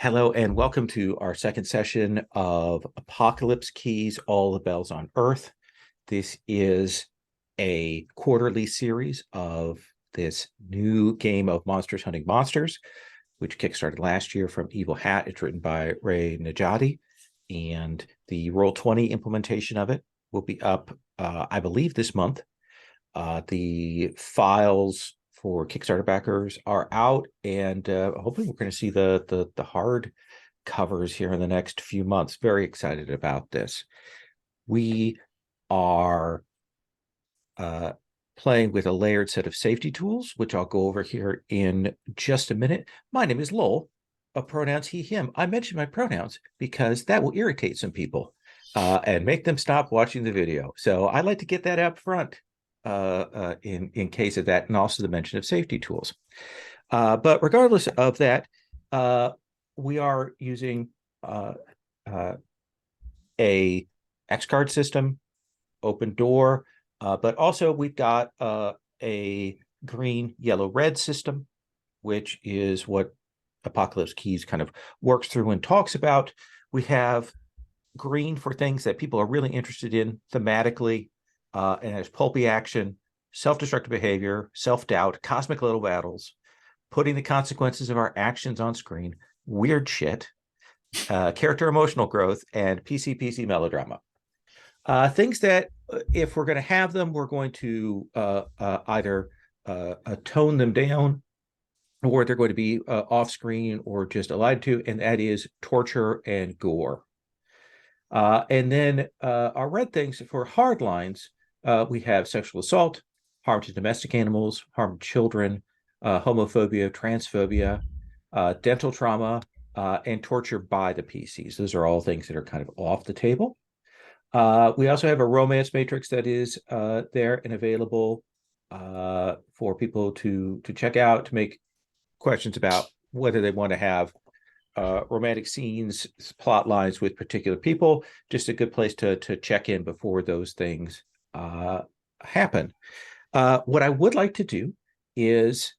Hello and welcome to our second session of Apocalypse Keys, All the Bells on Earth. This is a quarterly series of this new game of Monsters Hunting Monsters, which kickstarted last year from Evil Hat. It's written by Rae Nedjadi, and the Roll20 implementation of it will be up, I believe, this month. The files for Kickstarter backers are out, and hopefully we're going to see the hard covers here in the next few months. Very excited about this. We are playing with a layered set of safety tools, which I'll go over here in just a minute. My name is Lowell, of pronouns he, him. I mention my pronouns because that will irritate some people and make them stop watching the video. So I like to get that up front in case of that, and also the mention of safety tools. But regardless of that, we are using a X card system, open door, but also we've got a green, yellow, red system, which is what Apocalypse Keys kind of works through and talks about. We have green for things that people are really interested in thematically, and has pulpy action, self-destructive behavior, self-doubt, cosmic little battles, putting the consequences of our actions on screen, weird shit, character emotional growth, and PC melodrama. Things that, if we're going to have them, we're going to either tone them down, or they're going to be off-screen or just allied to, and that is torture and gore. And then our red things for hard lines, we have sexual assault, harm to domestic animals, harm to children, homophobia, transphobia, dental trauma, and torture by the PCs. Those are all things that are kind of off the table. We also have a romance matrix that is there and available for people to check out, to make questions about whether they want to have romantic scenes, plot lines with particular people. Just a good place to check in before those things happen. What I would like to do is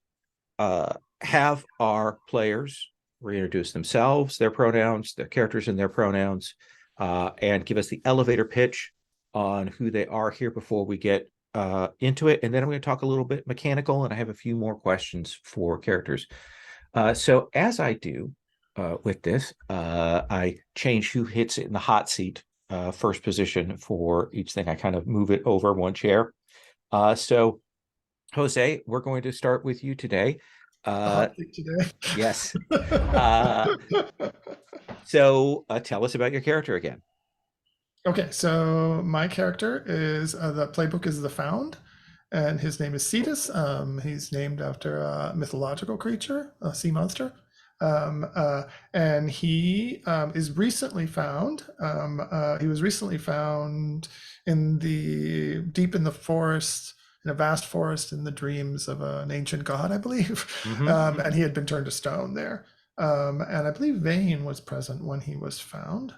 have our players reintroduce themselves, their pronouns, their characters and their pronouns, and give us the elevator pitch on who they are here before we get into it. And then I'm going to talk a little bit mechanical, and I have a few more questions for characters. So as I do with this, I change who hits it in the hot seat, first position for each thing. I kind of move it over one chair. So Jose, we're going to start with you today. Today. Yes. So tell us about your character again. Okay, so my character is the playbook is the Found, and his name is Cetus. He's named after a mythological creature, a sea monster. And he is recently found. He was recently found deep in the forest, in a vast forest, in the dreams of an ancient god, I believe. And he had been turned to stone there. And I believe Vane was present when he was found.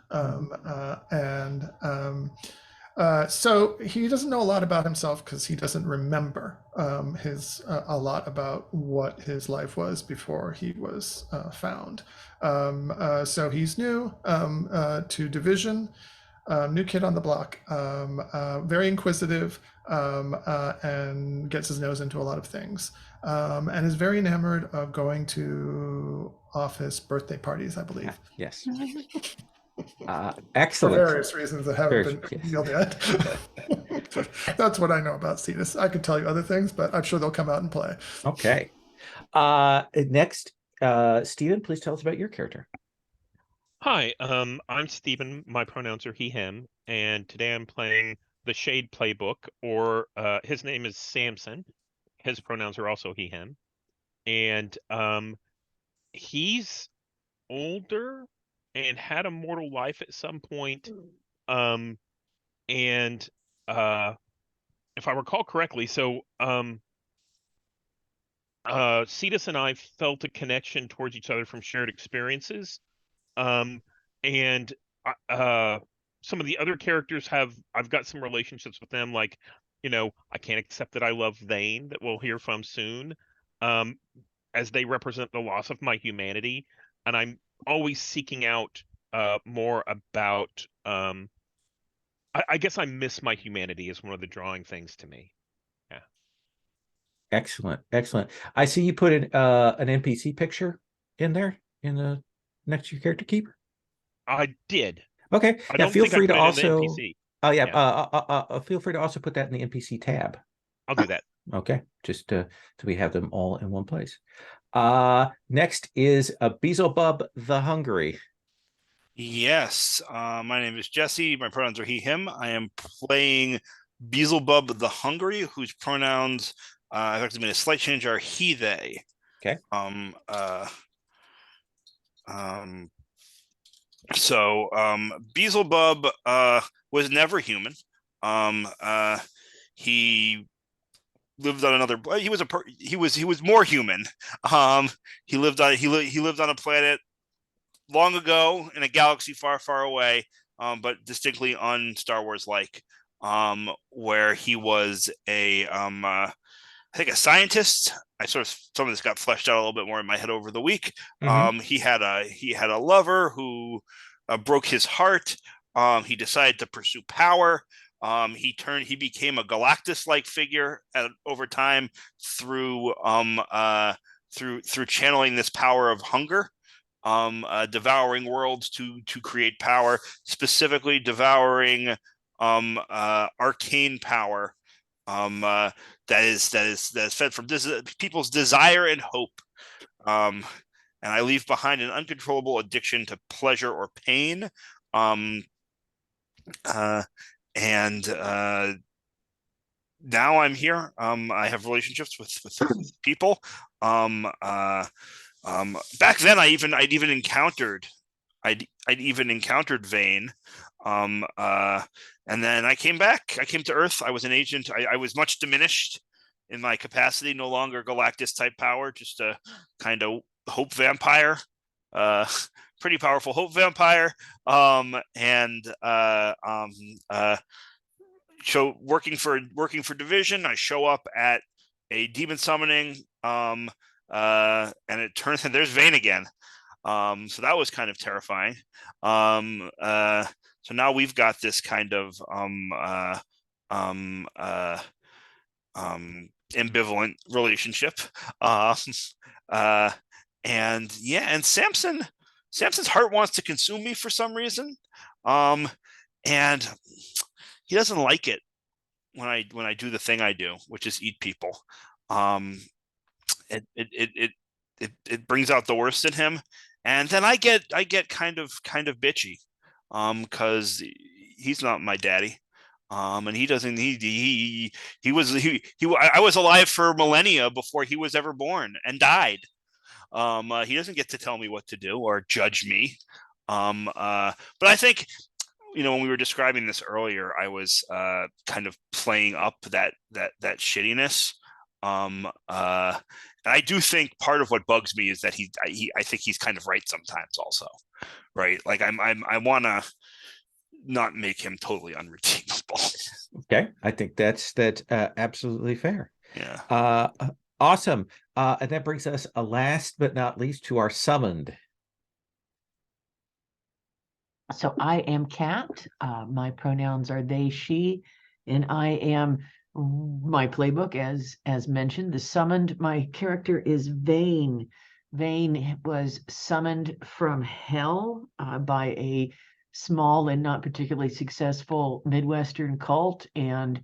So he doesn't know a lot about himself because he doesn't remember a lot about what his life was before he was found. So he's new to Division, new kid on the block, very inquisitive, and gets his nose into a lot of things, and is very enamored of going to office birthday parties, I believe. Yes. For Excellent. various reasons that haven't been revealed yet. That's what I know about Cetus. I could tell you other things, but I'm sure they'll come out and play. Okay. Next, Stephen, please tell us about your character. Hi, I'm Stephen. My pronouns are he, him, and today I'm playing the Shade Playbook, or his name is Samson. His pronouns are also he, him. And he's older and had a mortal life at some point. And if I recall correctly, so Cetus and I felt a connection towards each other from shared experiences. And some of the other characters I've got some relationships with them, like, I can't accept that I love Vane, that we'll hear from soon, as they represent the loss of my humanity. And always seeking out more about I guess I miss my humanity is one of the drawing things to me. Yeah. Excellent, excellent. I see you put an NPC picture in there in the next to your character keeper. I did. Okay, I yeah. don't Feel think I free to put it in the also. NPC. Oh yeah. Yeah, Feel free to also put that in the NPC tab. I'll do that. Okay, just so we have them all in one place. Next is a Beelzebub the Hungry. Yes, my name is Jesse. My pronouns are he, him. I am playing Beelzebub the Hungry, whose pronouns I've actually made a slight change, are he, they. Okay. So Beelzebub was never human. He lived on another. He was more human. He lived on a planet long ago in a galaxy far, far away, but distinctly un-Star Wars like, where he was I think a scientist. Some of this got fleshed out a little bit more in my head over the week. Mhm. He had a lover who broke his heart. He decided to pursue power. He became a Galactus-like figure over time through channeling this power of hunger, devouring worlds to create power, specifically devouring arcane power, that is fed from people's desire and hope. And I leave behind an uncontrollable addiction to pleasure or pain. And now I'm here. I have relationships with people. Back then, I'd even encountered Vane. And then I came back. I came to Earth. I was an agent. I was much diminished in my capacity, no longer Galactus type power, just a kind of hope vampire, pretty powerful hope vampire. Working for Division, I show up at a demon summoning, and it turns out there's Vane again. So that was kind of terrifying. So now we've got this kind of ambivalent relationship. And Samson's heart wants to consume me for some reason. And he doesn't like it when I do the thing I do, which is eat people. It brings out the worst in him. And then I get kind of bitchy, because he's not my daddy, and he doesn't. I was alive for millennia before he was ever born and died. He doesn't get to tell me what to do or judge me. But I think, when we were describing this earlier, I was kind of playing up that shittiness. And I do think part of what bugs me is that I think he's kind of right sometimes also, right? Like I want to not make him totally unredeemable. Okay, I think that's absolutely fair. Yeah. Awesome. And that brings us, last but not least, to our summoned. So I am Kat. My pronouns are they, she, and I am my playbook, as mentioned, the summoned. My character is Vane. Vane was summoned from hell by a small and not particularly successful Midwestern cult, and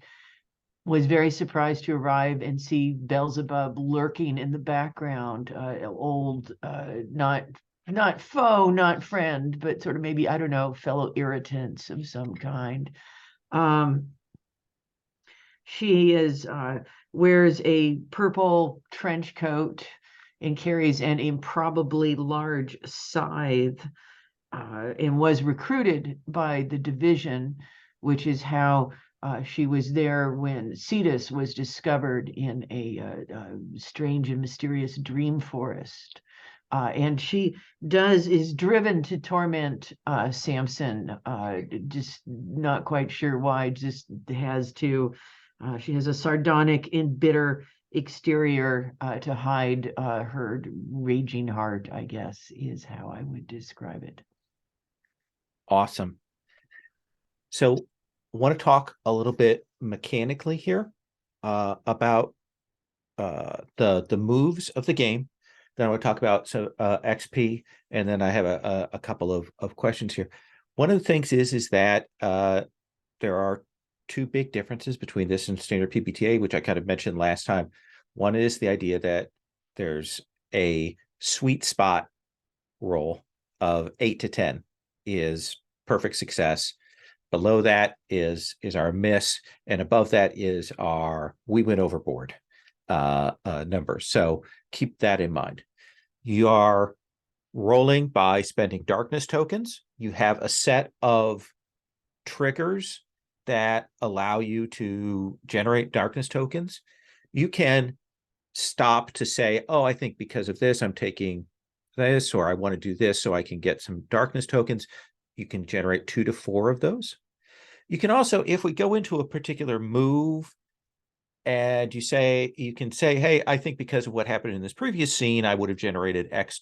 was very surprised to arrive and see Beelzebub lurking in the background, old, not foe, not friend, but sort of maybe, I don't know, fellow irritants of some kind. She wears a purple trench coat and carries an improbably large scythe, and was recruited by the Division, which is how she was there when Cetus was discovered in a strange and mysterious dream forest. And she is driven to torment Samson, just not quite sure why, just has to. She has a sardonic and bitter exterior to hide her raging heart, I guess, is how I would describe it. Awesome. So I want to talk a little bit mechanically here about the moves of the game. Then I want to talk about XP, and then I have a couple of questions here. One of the things is that there are two big differences between this and standard PBTA, which I kind of mentioned last time. One is the idea that there's a sweet spot roll of 8 to 10 is perfect success. Below that is our miss, and above that is our we went overboard number. So keep that in mind. You are rolling by spending darkness tokens. You have a set of triggers that allow you to generate darkness tokens. You can stop to say, oh, I think because of this, I'm taking this, or I want to do this so I can get some darkness tokens. You can generate 2 to 4 of those. You can also, if we go into a particular move and you can say, hey, I think because of what happened in this previous scene, I would have generated X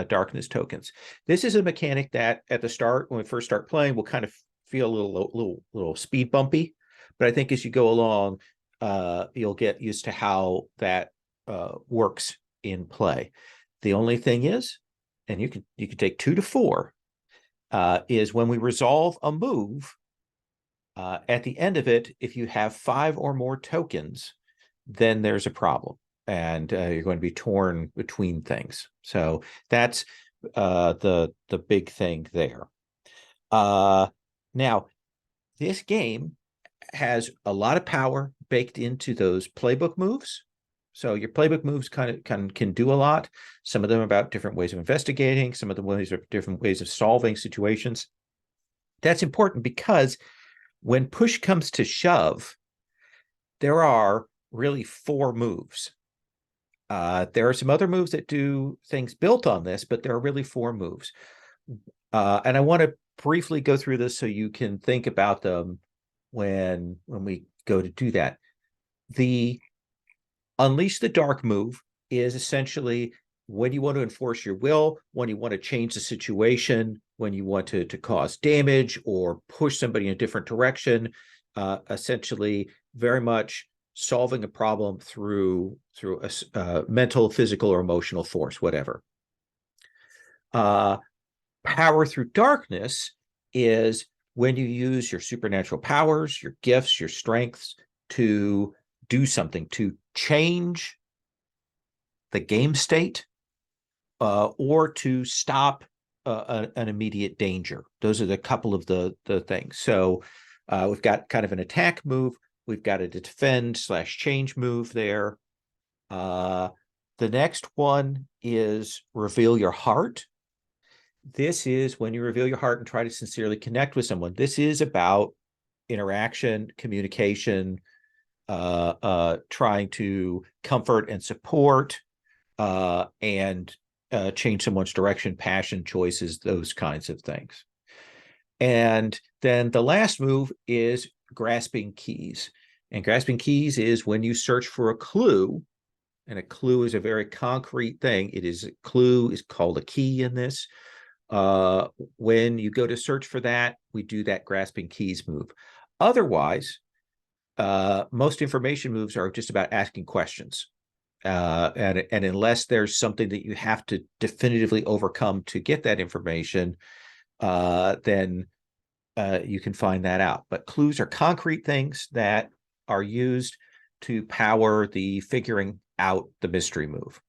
darkness tokens. This is a mechanic that at the start, when we first start playing, will kind of feel a little speed bumpy. But I think as you go along, you'll get used to how that works in play. The only thing is, and you can take 2 to 4, is when we resolve a move, at the end of it, if you have 5 or more tokens, then there's a problem, and you're going to be torn between things. So that's the big thing there. Now, this game has a lot of power baked into those playbook moves. So your playbook moves can do a lot. Some of them about different ways of investigating. Some of the ways are different ways of solving situations. That's important because when push comes to shove, there are really 4 moves. There are some other moves that do things built on this, but there are really 4 moves. And I want to briefly go through this so you can think about them when we go to do that. The Unleash the Dark move is essentially when you want to enforce your will, when you want to change the situation, when you want to cause damage or push somebody in a different direction, essentially very much solving a problem through a mental, physical, or emotional force, whatever. Power through darkness is when you use your supernatural powers, your gifts, your strengths to do something, to change the game state, or to stop an immediate danger. Those are the couple of the things. So we've got kind of an attack move. We've got a defend/change move there. The next one is reveal your heart. This is when you reveal your heart and try to sincerely connect with someone. This is about interaction, communication, trying to comfort and support, and change someone's direction, passion, choices, those kinds of things. And then the last move is grasping keys. And grasping keys is when you search for a clue, and a clue is a very concrete thing. A clue is called a key in this. When you go to search for that, we do that grasping keys move. Otherwise, most information moves are just about asking questions. And unless there's something that you have to definitively overcome to get that information, then you can find that out. But clues are concrete things that are used to power the figuring out the mystery move.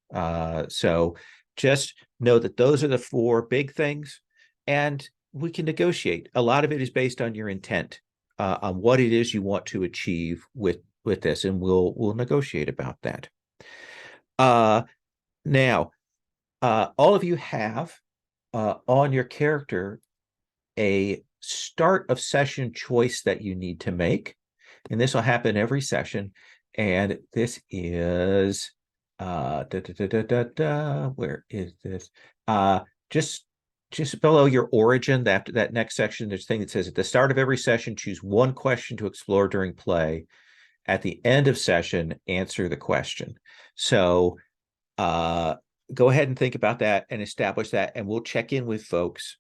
So just know that those are the 4 big things, and we can negotiate. A lot of it is based on your intent, on what it is you want to achieve with this, and we'll negotiate about that. Now, all of you have on your character a start of session choice that you need to make, and this will happen every session. And this is where is this? Just below your origin, after that next section, there's a thing that says at the start of every session, choose 1 question to explore during play. at the end of session, answer the question. So go ahead and think about that and establish that, and we'll check in with folks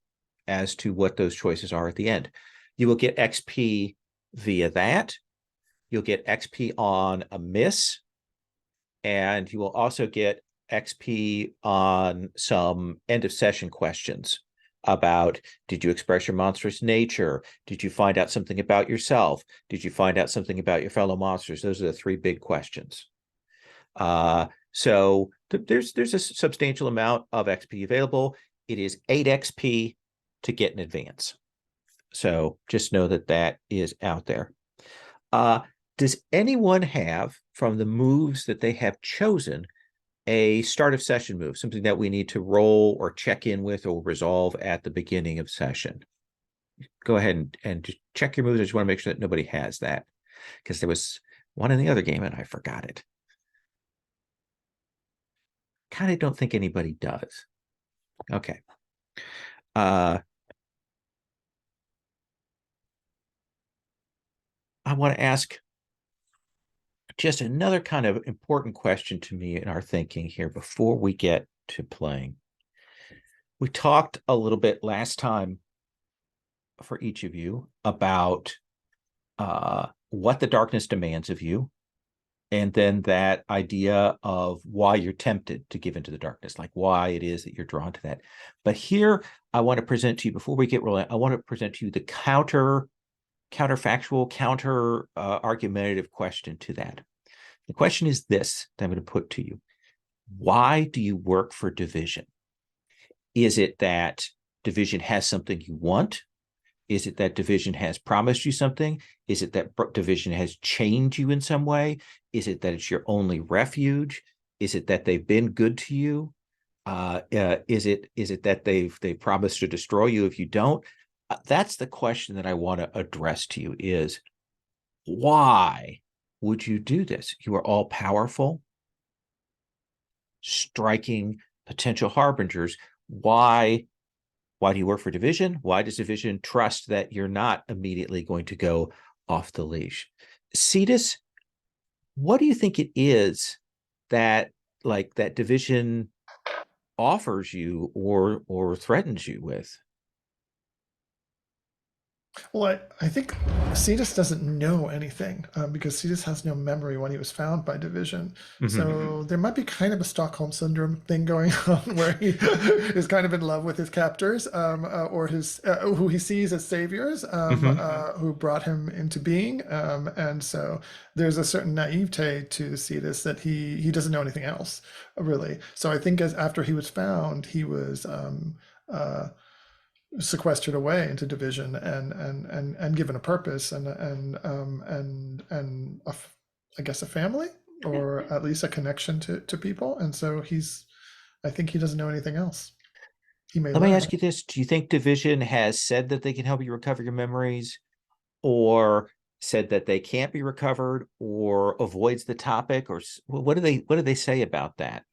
as to what those choices are at the end. You will get XP via that. You'll get XP on a miss, and you will also get XP on some end of session questions about, did you express your monstrous nature? Did you find out something about yourself? Did you find out something about your fellow monsters? Those are the three big questions. So there's a substantial amount of XP available. It is 8 XP to get in advance. So just know that that is out there. Does anyone have, from the moves that they have chosen, a start of session move, something that we need to roll or check in with or resolve at the beginning of session? Go ahead and just check your moves. I just want to make sure that nobody has that, because there was one in the other game and I forgot it. Kind of don't think anybody does. Okay. I want to ask just another kind of important question to me in our thinking here before we get to playing. We talked a little bit last time for each of you about what the darkness demands of you, and then that idea of why you're tempted to give into the darkness, like why it is that you're drawn to that. But here, I want to present to you, before we get rolling, I want to present to you the counterfactual, argumentative question to that. The question is this, that I'm going to put to you. Why do you work for Division? Is it that Division has something you want? Is it that Division has promised you something? Is it that Division has chained you in some way? Is it that it's your only refuge? Is it that they've been good to you? Is it that they've promised to destroy you if you don't? That's the question that I want to address to you, is why would you do this? You are all powerful, striking potential harbingers. Why do you work for Division? Why does Division trust that you're not immediately going to go off the leash? Cetus, what do you think it is that Division offers you or threatens you with? Well, I think Cetus doesn't know anything because Cetus has no memory when he was found by Division. So there might be kind of a Stockholm syndrome thing going on where he is kind of in love with his captors or his who he sees as saviors who brought him into being. And so there's a certain naivete to Cetus that he doesn't know anything else, really. So I think after he was found, he was sequestered away into Division and given a purpose and I guess a family, or at least a connection to people. And so I think he doesn't know anything else. Let me ask you this. Do you think Division has said that they can help you recover your memories, or said that they can't be recovered, or avoids the topic, or what do they say about that?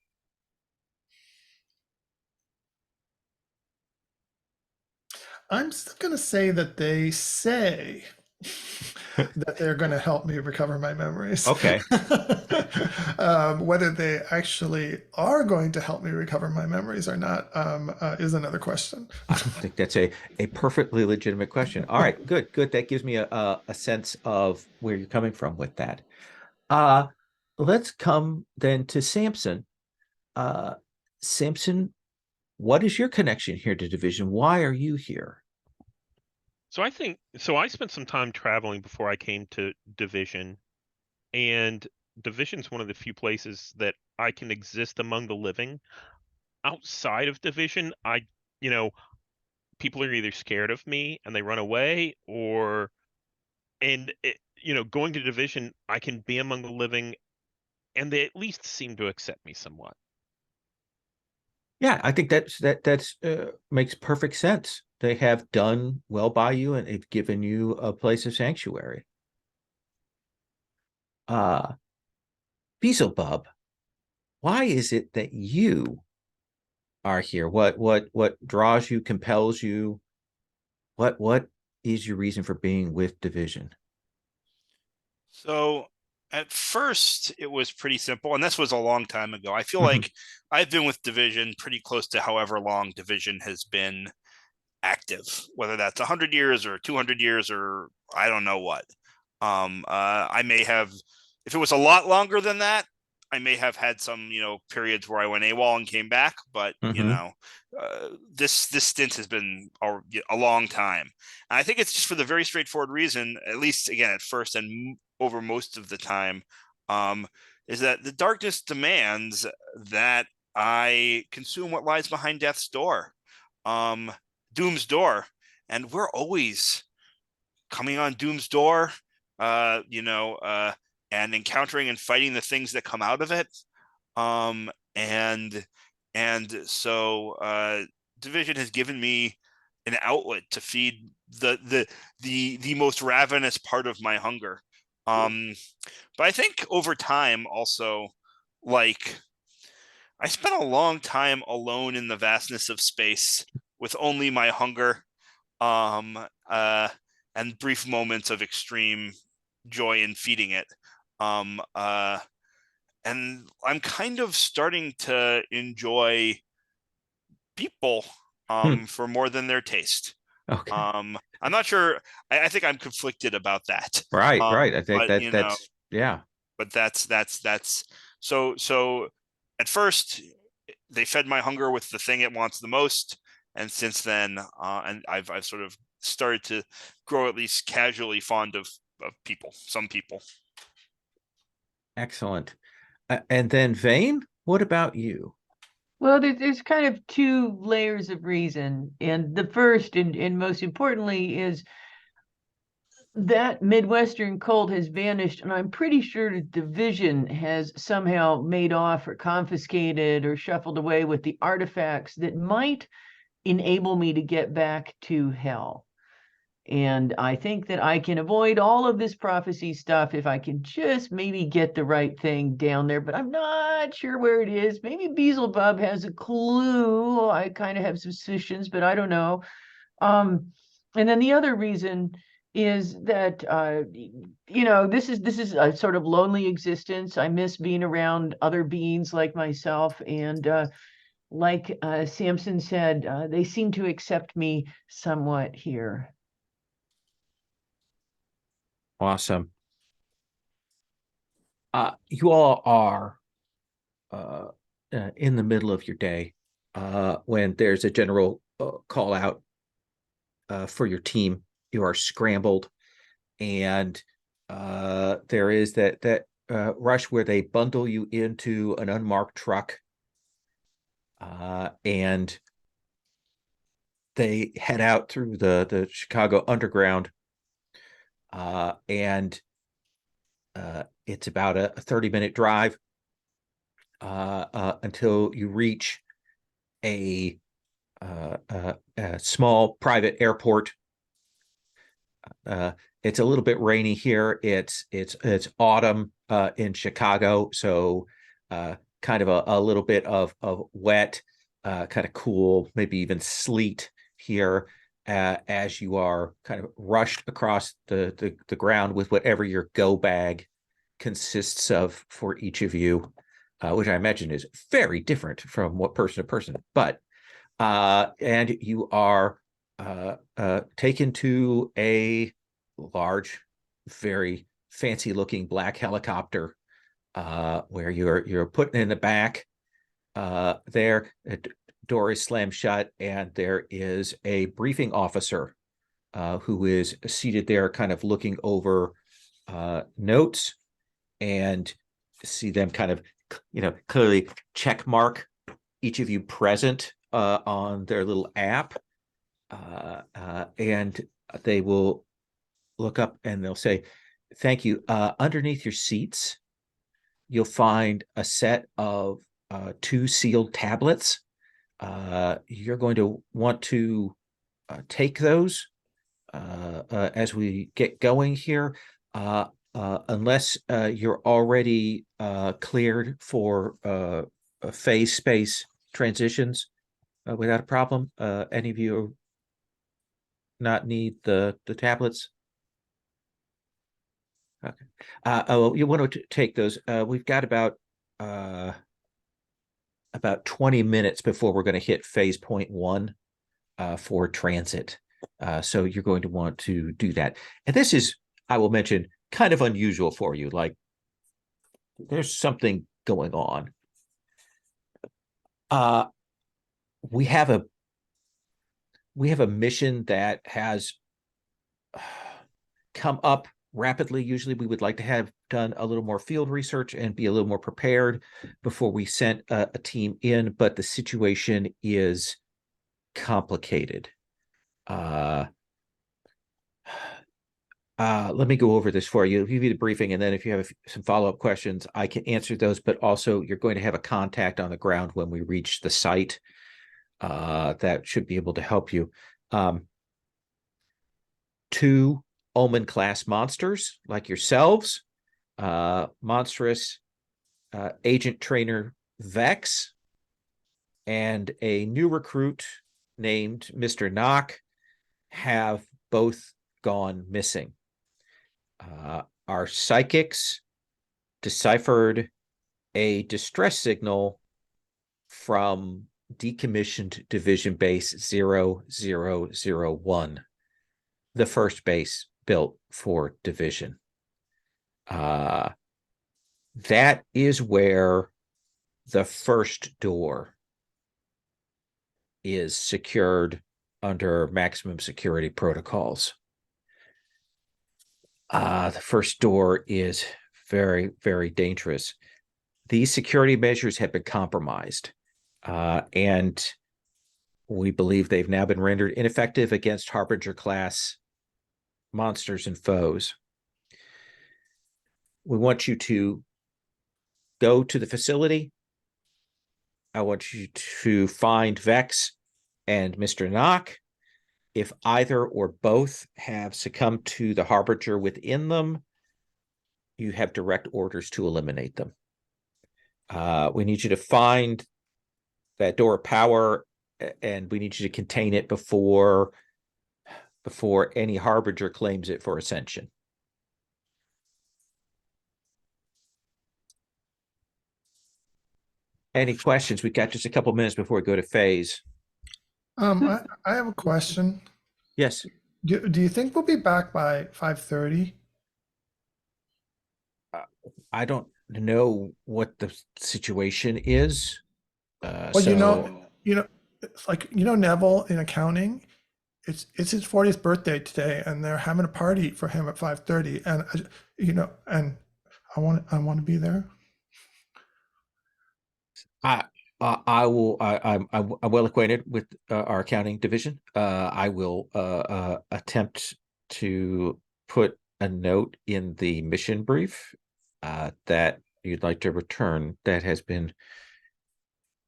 I'm still going to say that they say that they're going to help me recover my memories. Okay. Whether they actually are going to help me recover my memories or not is another question. I think that's a perfectly legitimate question. All right, good. That gives me a sense of where you're coming from with that. Let's come then to Samson. Samson, what is your connection here to Division? Why are you here? So I spent some time traveling before I came to Division, and Division's one of the few places that I can exist among the living. Outside of Division, people are either scared of me and they run away, going to Division, I can be among the living and they at least seem to accept me somewhat. Yeah, I think that's makes perfect sense. They have done well by you, and they've given you a place of sanctuary. Beelzebub, why is it that you are here? What draws you, compels you? What is your reason for being with Division? So At first, it was pretty simple, and this was a long time ago. I feel Mhm. like I've been with Division pretty close to however long Division has been active, whether that's 100 years or 200 years or I don't know what. I may have, if it was a lot longer than that, I may have had some, periods where I went AWOL and came back. But Mhm. this stint has been a long time. And I think it's just for the very straightforward reason, at least again at first and over most of the time, is that the darkness demands that I consume what lies behind death's door. Doom's door, and we're always coming on Doom's door, and encountering and fighting the things that come out of it. Um, and so Division has given me an outlet to feed the most ravenous part of my hunger. But I think over time also, like, I spent a long time alone in the vastness of space with only my hunger, um, uh, and brief moments of extreme joy in feeding it. Um, uh, and I'm kind of starting to enjoy people for more than their taste. Okay. I'm not sure. I think I'm conflicted about that. Right. Right. I think But that's yeah. but that's so at first they fed my hunger with the thing it wants the most, and since then and I've sort of started to grow at least casually fond of people, some people. Excellent. And then Vane, what about you? Well, there's kind of two layers of reason. And the first and most importantly is that Midwestern cult has vanished, and I'm pretty sure the Division has somehow made off or confiscated or shuffled away with the artifacts that might enable me to get back to hell. And I think that I can avoid all of this prophecy stuff if I can just maybe get the right thing down there, but I'm not sure where it is. Maybe Beelzebub has a clue. I kind of have suspicions, but I don't know. And then the other reason is that this is a sort of lonely existence. I miss being around other beings like myself, and like Samson said, they seem to accept me somewhat here. Awesome. You all are in the middle of your day when there's a general call out for your team. You are scrambled, and there is that rush where they bundle you into an unmarked truck, and they head out through the Chicago Underground, and it's about a 30-minute drive until you reach a small private airport. It's a little bit rainy here. It's autumn in Chicago, so kind of a little bit of wet, kind of cool, maybe even sleet here as you are kind of rushed across the ground with whatever your go bag consists of for each of you, which I imagine is very different from what person to person. But and you are taken to a large, very fancy-looking black helicopter where you're put in the back. There, the door is slammed shut, and there is a briefing officer who is seated there, kind of looking over notes, and see them kind of, clearly check mark each of you present on their little app, and they will look up and they'll say, "Thank you." Underneath your seats, you'll find a set of 2 sealed tablets. You're going to want to take those as we get going here, unless you're already cleared for phase space transitions without a problem. Any of you not need the tablets? Okay. Oh, you want to take those? We've got about 20 minutes before we're going to hit phase point 1 for transit. So you're going to want to do that. And this is, I will mention, kind of unusual for you. Like, there's something going on. We have a mission that has come up rapidly. Usually we would like to have done a little more field research and be a little more prepared before we sent a team in, but the situation is complicated. Let me go over this for you. I'll give you the briefing, and then if you have some follow-up questions, I can answer those, but also you're going to have a contact on the ground when we reach the site that should be able to help you. 2 Omen class monsters like yourselves, monstrous agent trainer Vex, and a new recruit named Mr. Knock have both gone missing. Our psychics deciphered a distress signal from decommissioned division base 0001, the first base built for division. That is where the first door is secured under maximum security protocols. The first door is very, very dangerous. These security measures have been compromised, and we believe they've now been rendered ineffective against Harbinger class monsters and foes. We want you to go to the facility. I want you to find Vex and Mr. Knock. If either or both have succumbed to the Harbinger within them, you have direct orders to eliminate them. We need you to find that door of power, and we need you to contain it before any Harbinger claims it for ascension. Any questions? We've got just a couple minutes before we go to phase. I have a question. Yes. Do you think we'll be back by 5:30? I don't know what the situation is. Well, it's like, Neville in accounting, it's his 40th birthday today, and they're having a party for him at 5:30, and and I want to be there. I'm well acquainted with our accounting division. I will attempt to put a note in the mission brief that you'd like to return. That has been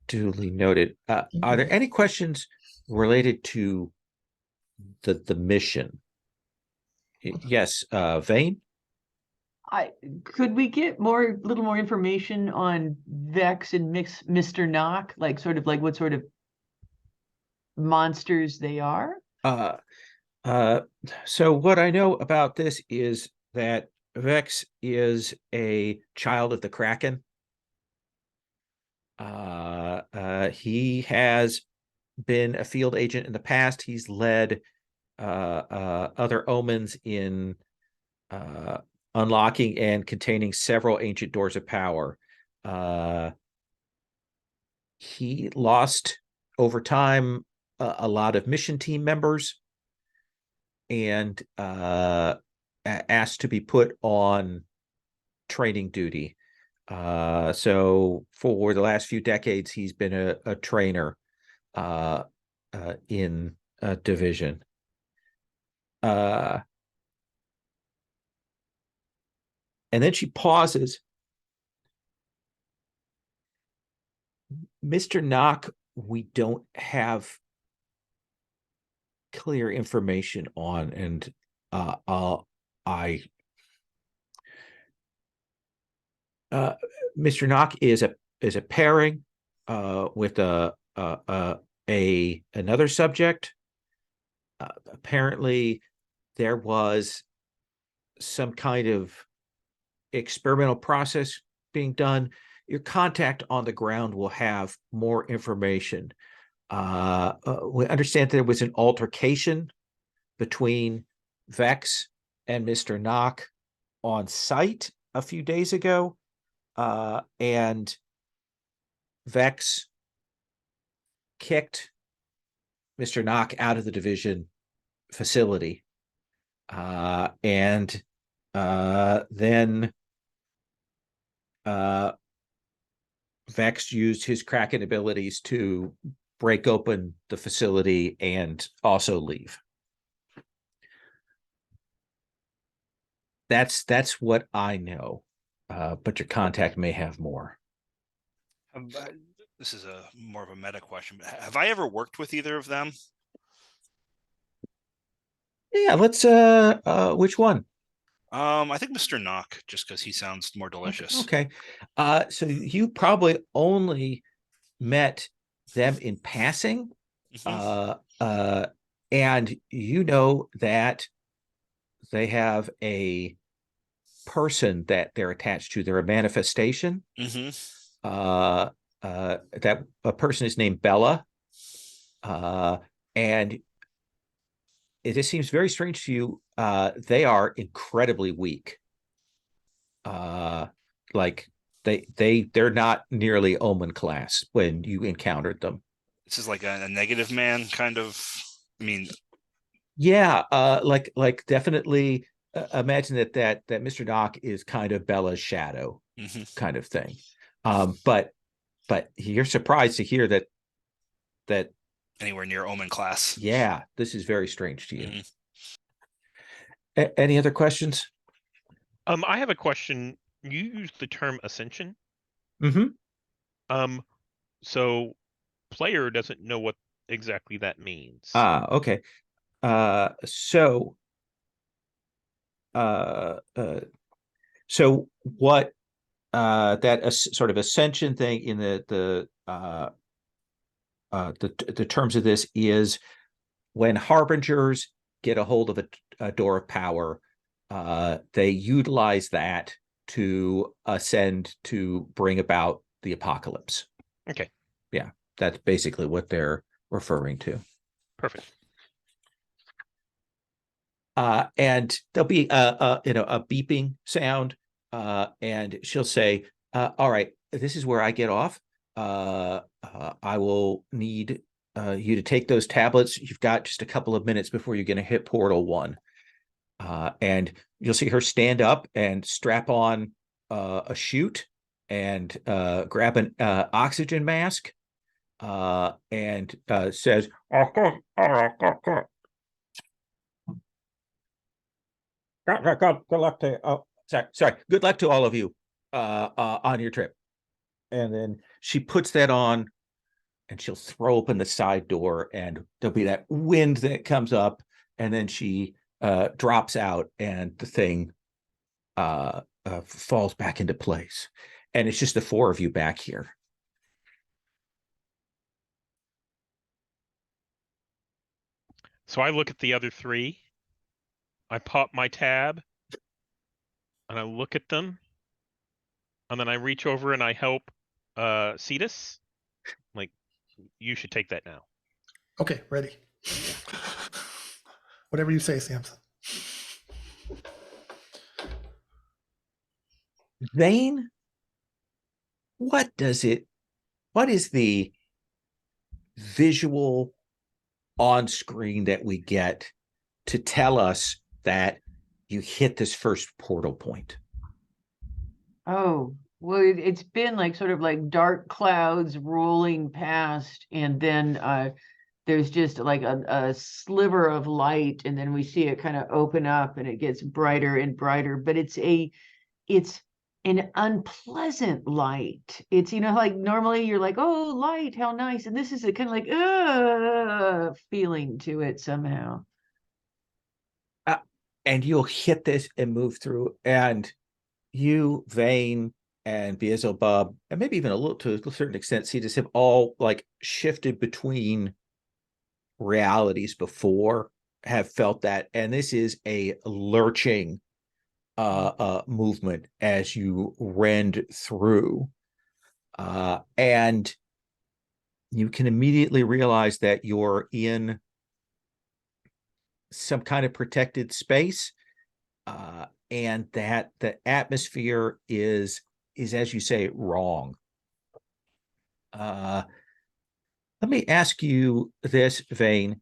duly noted. Are there any questions related to the mission? Yes, Vane? Could we get little more information on Vex and Mr. Knock, like sort of like what sort of monsters they are? So what I know about this is that Vex is a child of the Kraken. He has been a field agent in the past. He's led other omens in unlocking and containing several ancient doors of power. He lost over time a lot of mission team members and asked to be put on training duty. So for the last few decades, he's been a trainer in a division. And then she pauses. Mr. Knock, we don't have clear information on, and Mr. Knock is a pairing with another subject. Apparently, there was some kind of experimental process being done. Your contact on the ground will have more information. We understand there was an altercation between Vex and Mr. Knock on site a few days ago, and Vex kicked Mr. Knock out of the division facility, and then Vex used his Kraken abilities to break open the facility and also leave. That's what I know, but your contact may have more. This is a more of a meta question, but have I ever worked with either of them? Yeah, let's which one? I think Mr. Knock, just because he sounds more delicious. Okay. So you probably only met them in passing. Mhm. And you know that they have a person that they're attached to. They're a manifestation. That a person is named Bella. And it just seems very strange to you. They are incredibly weak. Like they're not nearly Omen class when you encountered them. This is like a negative man kind of. I mean, Yeah, like definitely imagine that Mr. Knock is kind of Bella's shadow kind of thing. But you're surprised to hear that anywhere near Omen class. Yeah, this is very strange to you. Any other questions? I have a question. You used the term ascension. Mm-hmm. So player doesn't know what exactly that means. Okay. So what that sort of ascension thing in the terms of this is when harbingers get a hold of a door of power, they utilize that to ascend to bring about the apocalypse. Okay. Yeah, that's basically what they're referring to. Perfect. And there'll be a beeping sound, and she'll say, all right, this is where I get off. I will need you to take those tablets. You've got just a couple of minutes before you're going to hit portal 1. And you'll see her stand up and strap on a chute and grab an oxygen mask, and says, good luck to sorry, good luck to all of you on your trip. And then she puts that on and she'll throw open the side door and there'll be that wind that comes up, and then she drops out and the thing falls back into place. And it's just the 4 of you back here. So I look at the other 3. I pop my tab and I look at them, and then I reach over and I help Cetus. Like, you should take that now. Okay, ready. Whatever you say, Samson. Vane, what is the visual on screen that we get to tell us that you hit this first portal point? Oh, well, it's been like sort of like dark clouds rolling past, and then there's just like a sliver of light, and then we see it kind of open up and it gets brighter and brighter, but it's an unpleasant light. It's, like normally you're like, oh, light, how nice. And this is a kind of like, feeling to it somehow. And you'll hit this and move through, and you, Vane, and Beelzebub, and maybe even to a certain extent, Cetus, have all like shifted between realities before, have felt that. And this is a lurching movement as you rend through. And you can immediately realize that you're in some kind of protected space, and that the atmosphere is, as you say, wrong. Let me ask you this, Vane.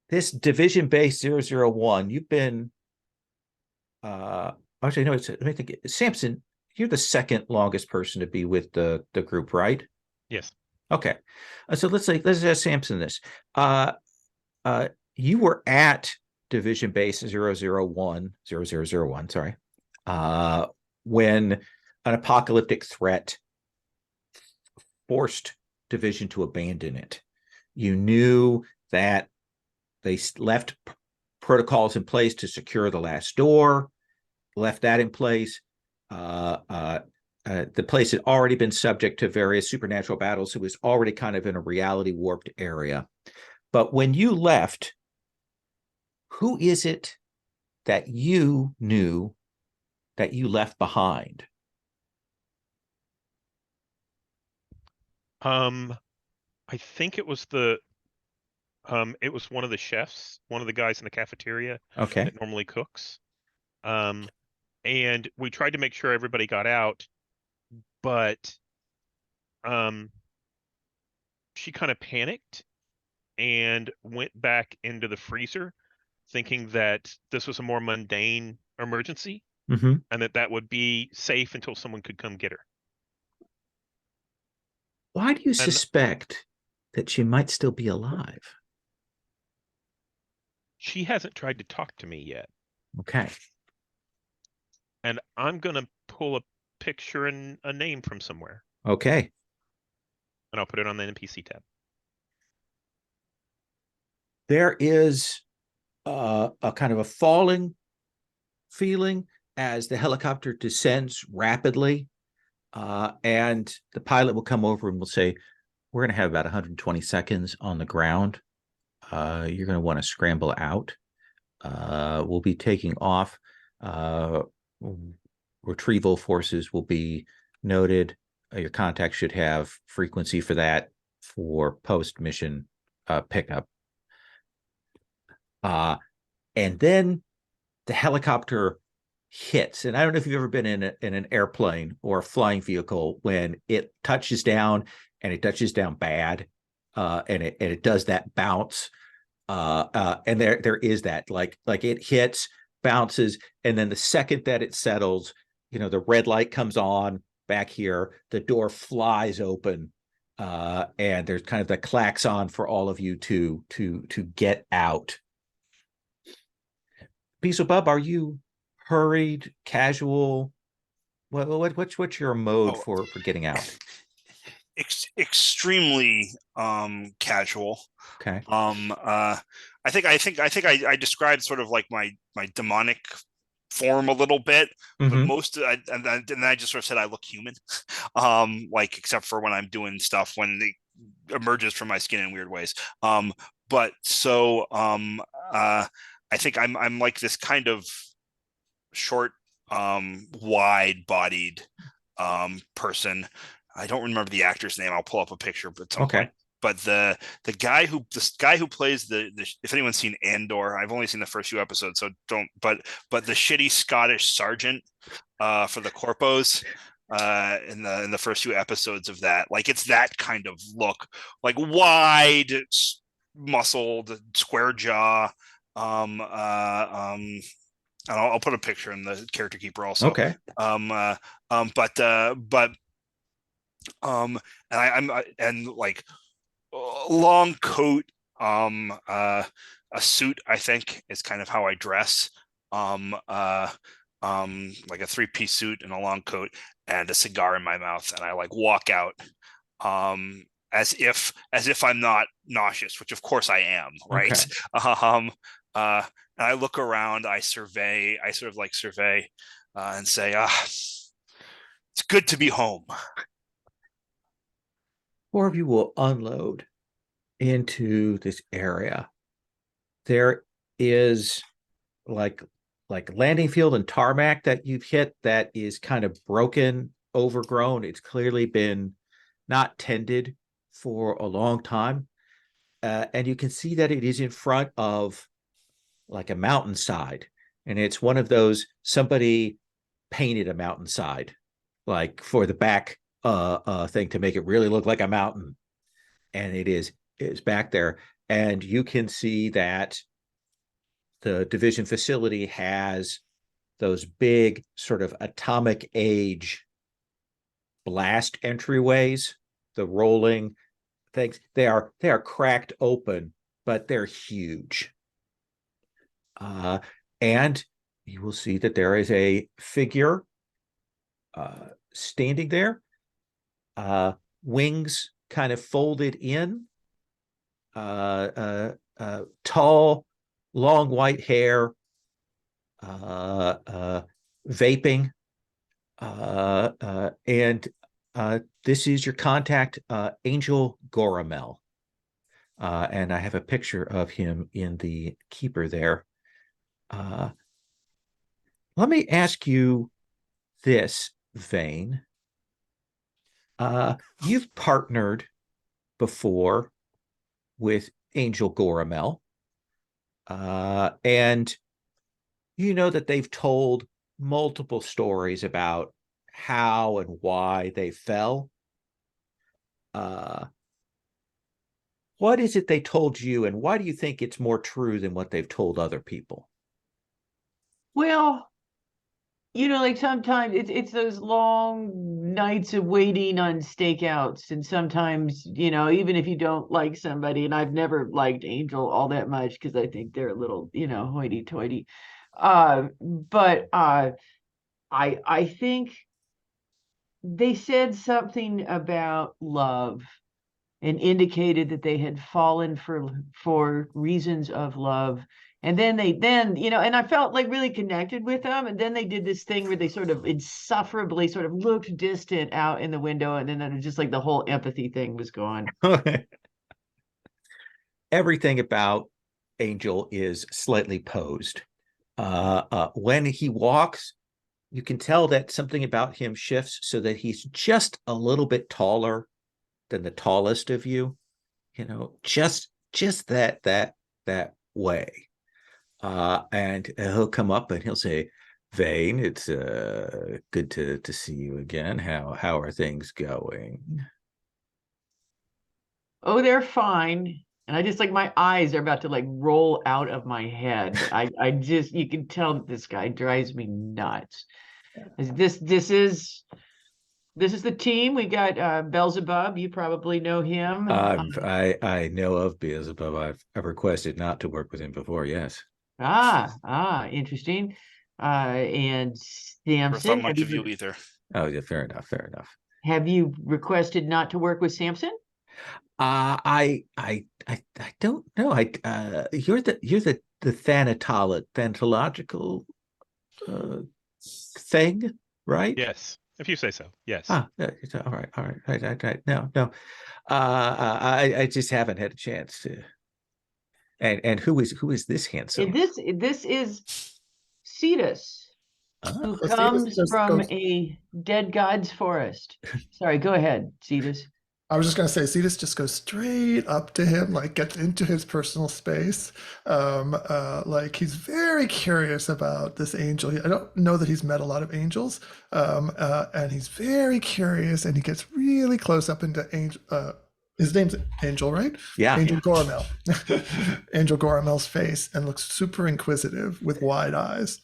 This division base 001, you've been, actually, no, let me think. Samson, you're the second longest person to be with the group, right? Yes. Okay. So let's ask Samson this. You were at division base 001, sorry, when an apocalyptic threat forced division to abandon it. You knew that they left protocols in place to secure the last door, left that in place. The place had already been subject to various supernatural battles. It was already kind of in a reality warped area. But when you left, who is it that you knew that you left behind? I think it was it was one of the chefs, one of the guys in the cafeteria Okay. that normally cooks. And we tried to make sure everybody got out, but she kind of panicked and went back into the freezer, thinking that this was a more mundane emergency Mm-hmm. and that would be safe until someone could come get her. Why do you And suspect that she might still be alive? she hasn't tried to talk to me yet. Okay. And I'm going to pull a picture and a name from somewhere. Okay. And I'll put it on the NPC tab. There is a kind of a falling feeling as the helicopter descends rapidly, and the pilot will come over and will say, we're going to have about 120 seconds on the ground. You're going to want to scramble out. We'll be taking off. Retrieval forces will be noted. Your contact should have frequency for that for post-mission pickup. And then the helicopter hits. And I don't know if you've ever been in an airplane or a flying vehicle when it touches down and it touches down bad, and it does that bounce. And there is that, like it hits, bounces, and then the second that it settles, the red light comes on back here, the door flies open, and there's kind of the klaxon for all of you to get out. Beelzebub, are you hurried, casual? What's your mode for getting out? Extremely casual. Okay. I think I described sort of like my demonic form a little bit, but and then I just sort of said I look human, like except for when I'm doing stuff when it emerges from my skin in weird ways. But so I think I'm like this kind of short, wide-bodied person. I don't remember the actor's name. I'll pull up a picture at some point. But the guy who plays the if anyone's seen Andor, I've only seen the first few episodes, so don't. But the shitty Scottish sergeant for the Corpos in the first few episodes of that, like it's that kind of look, like wide, muscled, square jaw. And I'll put a picture in the character keeper also. Okay. And I'm and like long coat, a suit, I think, is kind of how I dress. Like a 3-piece suit and a long coat and a cigar in my mouth, and I like walk out as if I'm not nauseous, which of course I am, right? Okay. And I look around, I survey, and say, it's good to be home. 4 of you will unload into this area. There is like landing field and tarmac that you've hit that is kind of broken, overgrown. It's clearly been not tended for a long time. And you can see that it is in front of like a mountainside. And it's one of those, somebody painted a mountainside, like for the back thing to make it really look like a mountain. And it is back there. And you can see that the division facility has those big sort of atomic age blast entryways, the rolling things. They are cracked open, but they're huge. And you will see that there is a figure standing there, wings kind of folded in, tall, long white hair, vaping, and this is your contact, Angel Goramel. And I have a picture of him in the keeper there. Let me ask you this, Vane. You've partnered before with Angel Goramel, and you know that they've told multiple stories about how and why they fell. What is it they told you, and why do you think it's more true than what they've told other people? Well, like sometimes it's those long nights of waiting on stakeouts, and sometimes, even if you don't like somebody, and I've never liked Angel all that much because I think they're a little, hoity-toity. But I think they said something about love and indicated that they had fallen for reasons of love. And then and I felt like really connected with them. And then they did this thing where they sort of insufferably sort of looked distant out in the window. And then it was just like the whole empathy thing was gone. Everything about Angel is slightly posed. When he walks, you can tell that something about him shifts so that he's just a little bit taller than the tallest of you, just that way. And he'll come up and he'll say, Vane, it's good to see you again. How are things going? Oh, they're fine. And I just like my eyes are about to like roll out of my head. I just, you can tell that this guy drives me nuts. This is the team. We got Beelzebub. You probably know him. I know of Beelzebub. I've requested not to work with him before. Yes. Interesting. And Never thought Samson. much of you either. Oh yeah, fair enough. Have you requested not to work with Samson? I don't know. You're the thanatological thing, right? Yes, if you say so. Yes. All right. No. I just haven't had a chance to. And who is this handsome? This is Cetus, who So comes Cetus from a dead god's forest. Sorry, go ahead, Cetus. I was just going to say, Cetus just goes straight up to him, like gets into his personal space. Like he's very curious about this angel. I don't know that he's met a lot of angels, and he's very curious, and he gets really close up into Angel. His name's Angel, right? Yeah. Angel Goramel. Angel Goramel's face, and looks super inquisitive with wide eyes.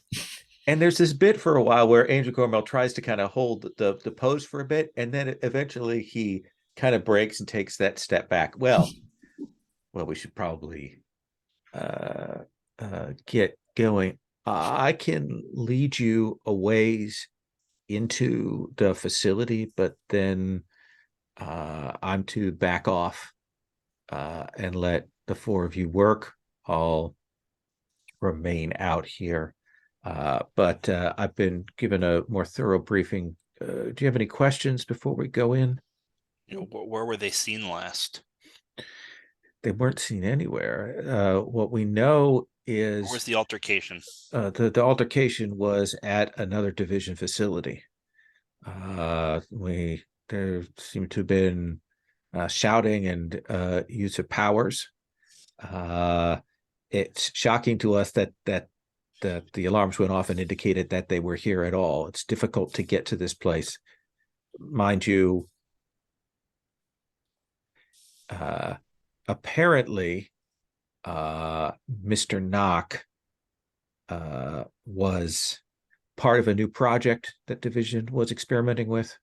And there's this bit for a while where Angel Goramel tries to kind of hold the pose for a bit, and then eventually he kind of breaks and takes that step back. Well, we should probably get going. I can lead you a ways into the facility, but then I'm to back off and let the four of you work. I'll remain out here. But I've been given a more thorough briefing. Do you have any questions before we go in? Where were they seen last? They weren't seen anywhere. What we know is Where's the altercation? The altercation was at another division facility. There seemed to have been shouting and use of powers. It's shocking to us that the alarms went off and indicated that they were here at all. It's difficult to get to this place, mind you. Apparently, Mr. Knock was part of a new project that Division was experimenting with.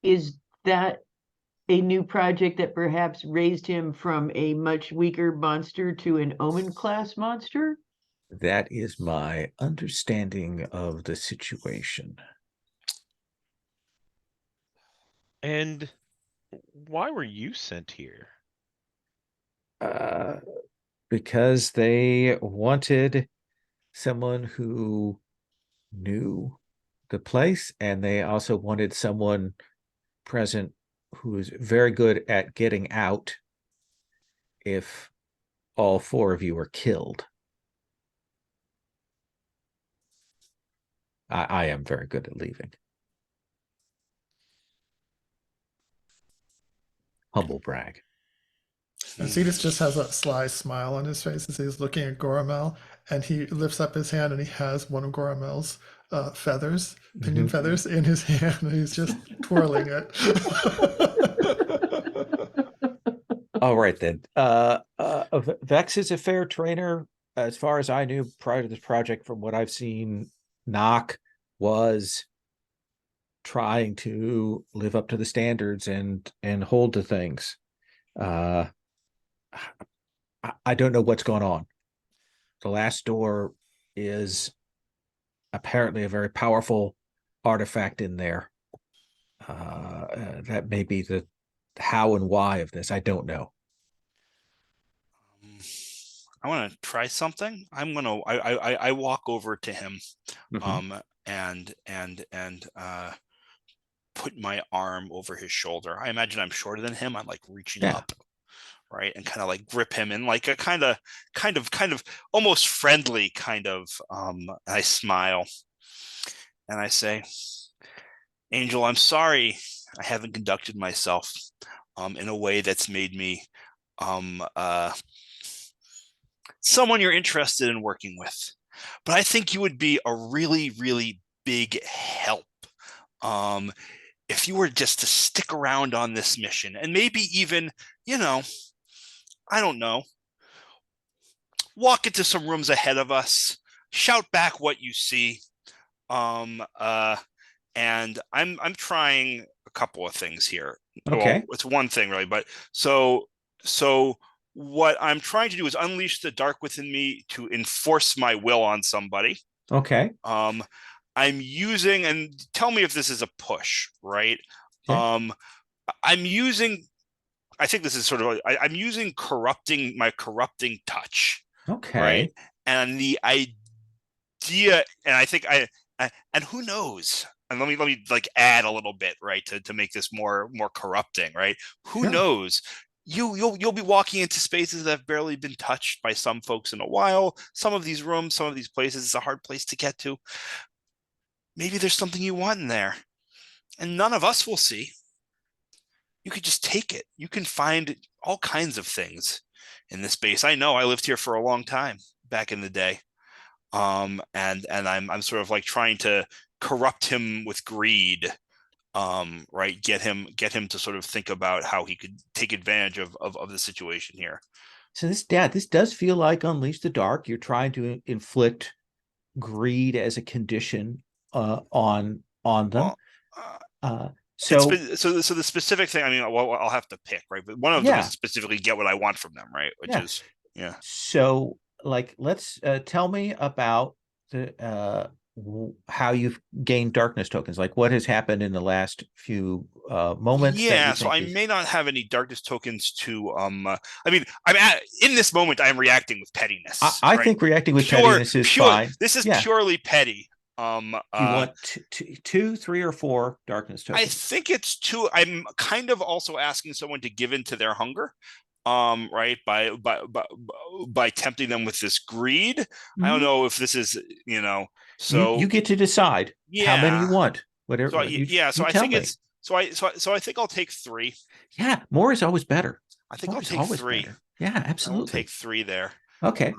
Is that a new project that perhaps raised him from a much weaker monster to an Omen class monster? That is my understanding of the situation. And why were you sent here? Because they wanted someone who knew the place, and they also wanted someone present who is very good at getting out if all four of you are killed. I am very good at leaving. Humble brag. And Cetus just has a sly smile on his face as he's looking at Goramel, and he lifts up his hand and he has one of Goramel's feathers, pinion feathers, in his hand, and he's just twirling it. All right then. Vex is a fair trainer, as far as I knew prior to this project. From what I've seen, Nock was trying to live up to the standards and hold to things. I don't know what's going on. The last door is apparently a very powerful artifact in there. That may be the how and why of this. I don't know. I want to try something. I walk over to him, and put my arm over his shoulder. I imagine I'm shorter than him. I'm like reaching up, right, and kind of like grip him in like a kind of almost friendly kind of. I smile, and I say, "Angel, I'm sorry I haven't conducted myself in a way that's made me someone you're interested in working with, but I think you would be a really, really big help if you were just to stick around on this mission and maybe even, I don't know, walk into some rooms ahead of us, shout back what you see. And I'm trying a couple of things here. Okay. Well, it's one thing really, but so what I'm trying to do is unleash the dark within me to enforce my will on somebody. Okay. I'm using, and tell me if this is a push, right? Okay. I'm using, I think this is sort of, I'm using my corrupting touch. Okay. Right. And the idea, and I think and who knows? And let me like add a little bit, right, to make this more corrupting, right? Who knows? You'll be walking into spaces that have barely been touched by some folks in a while. Some of these rooms, some of these places, it's a hard place to get to. Maybe there's something you want in there, and none of us will see. You could just take it. You can find all kinds of things in this space. I know I lived here for a long time back in the day. And I'm sort of like trying to corrupt him with greed, right? Get him to sort of think about how he could take advantage of the situation here. So this does feel like Unleash the Dark. You're trying to inflict greed as a condition on them. So the specific thing, I mean, well, I'll have to pick, right? But one of them is specifically get what I want from them, right? Which is So like, let's tell me about the how you've gained darkness tokens. Like, what has happened in the last few moments? So I may not have any darkness tokens to I mean, in this moment I'm reacting with pettiness. I think reacting with pettiness is fine. This is purely petty. Do you want two, 3, or 4 darkness I tokens? think it's 2. I'm kind of also asking someone to give into their hunger, right? By tempting them with this greed. I don't Mhm. know if this is, so You get to decide how many you yeah. want. Whatever So you I tell think me. it's so I think I'll take 3. Yeah, more is always better. I think More I'll is take always 3. better. Yeah, I will take absolutely. 3 there. Okay,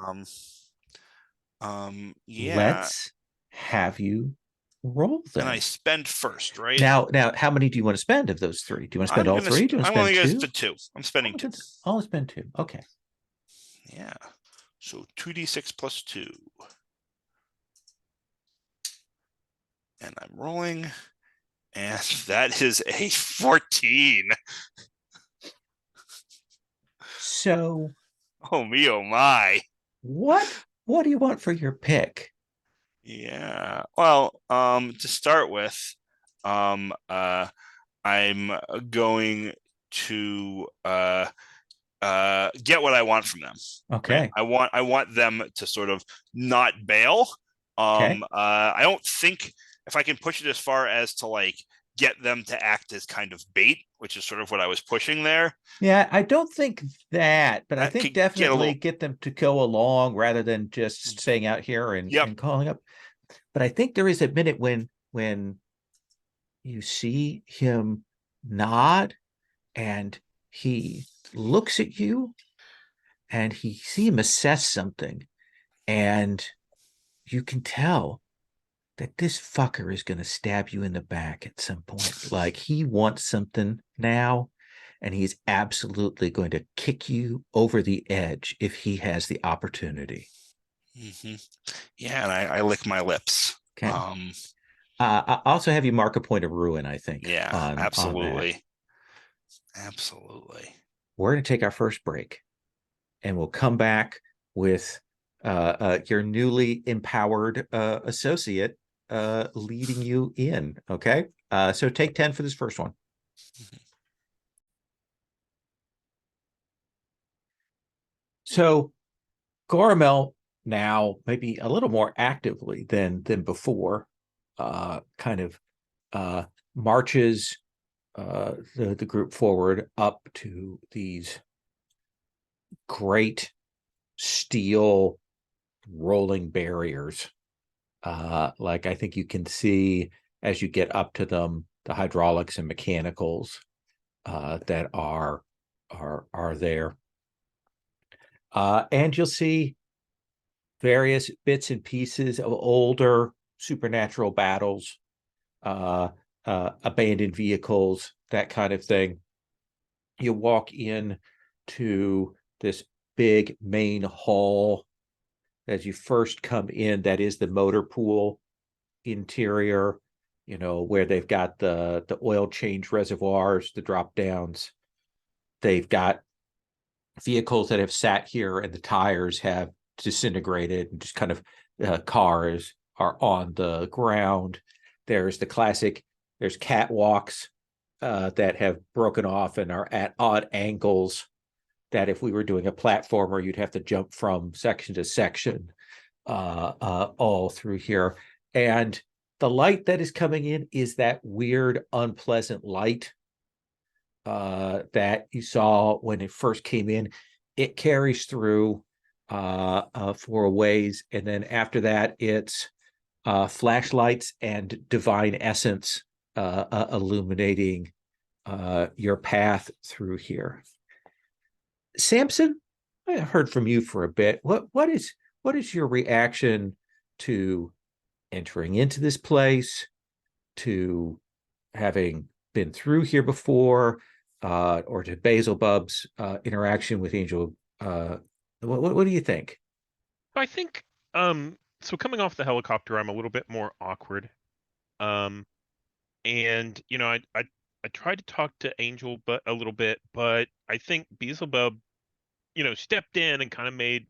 Yeah. let's have you roll And I then. spend first, right? Now, how many do you want to spend of those 3? Do you want to spend all 3? Do you want to I'm spend only gonna 2? spend 2. I'm spending 2. I'll spend 2. Okay. Yeah. So 2d6 plus 2. And I'm rolling. And that is a 14. So Oh me, oh my. what do you want for your pick? Yeah. Well, to start with, I'm going to get what I want from them. Okay. Right? I want them to sort of not bail. Okay. I don't think if I can push it as far as to like get them to act as kind of bait, which is sort of what I was pushing there. Yeah, I don't think that, but I That think could get a definitely little. get them to go along rather than just staying out here Yep. and calling up. But I think there is a minute when you see him nod and he looks at you and he see him assess something, and you can tell that this fucker is going to stab you in the back at some point. Like he wants something now, and he's absolutely going to kick you over the edge if he has the opportunity. Mm-hmm. Yeah, and I lick my lips. Okay. I also have you mark a point of ruin, I think. Yeah, on that. Absolutely. We're going to take our first break, and we'll come back with your newly empowered associate leading you in. Okay. So take 10 for this first one. So Goramel now maybe a little more actively than before, kind of marches the group forward up to these great steel rolling barriers. Like I think you can see as you get up to them, the hydraulics and mechanicals that are there. And you'll see various bits and pieces of older supernatural battles, abandoned vehicles, that kind of thing. You walk in to this big main hall. As you first come in, that is the motor pool interior, where they've got the oil change reservoirs, the drop downs. They've got vehicles that have sat here and the tires have disintegrated and just kind of cars are on the ground. There's catwalks that have broken off and are at odd angles that if we were doing a platformer, you'd have to jump from section to section all through here. And the light that is coming in is that weird, unpleasant light that you saw when it first came in. It carries through for a ways, and then after that, it's flashlights and divine essence illuminating your path through here. Samson, I heard from you for a bit. What is your reaction to entering into this place, to having been through here before, or to Basilbub's interaction with Angel? What do you think? I think so coming off the helicopter, I'm a little bit more awkward. And I tried to talk to Angel but a little bit, but I think Beelzebub, stepped in and kind of made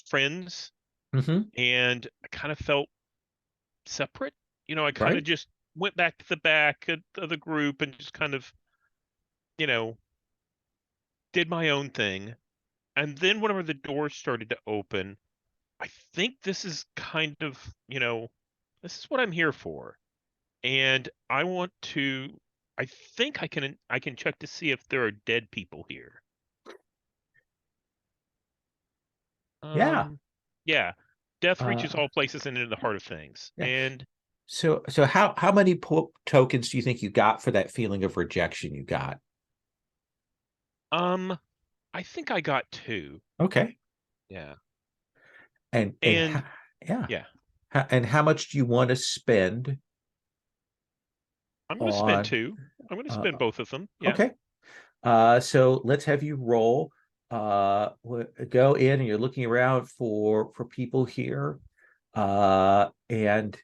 friends, Mm-hmm. and I kind of felt separate. I kind Right. of just went back to the back of the group and just kind of, you know, did my own thing. And then whenever the doors started to open, I think this is kind of, This is what I'm here for. And I want to, I think I can check to see if there are dead people here. Yeah. Yeah. Death reaches Uh, all places and into the heart of things. yeah. And So how many tokens do you think you got for that feeling of rejection you got? I think I got 2. Okay. Yeah. And And yeah. yeah, And how much do you want to spend I'm going to spend on 2. I'm going to uh, spend both of them. Yeah. okay. So let's have you roll. Go in and you're looking around for people here. And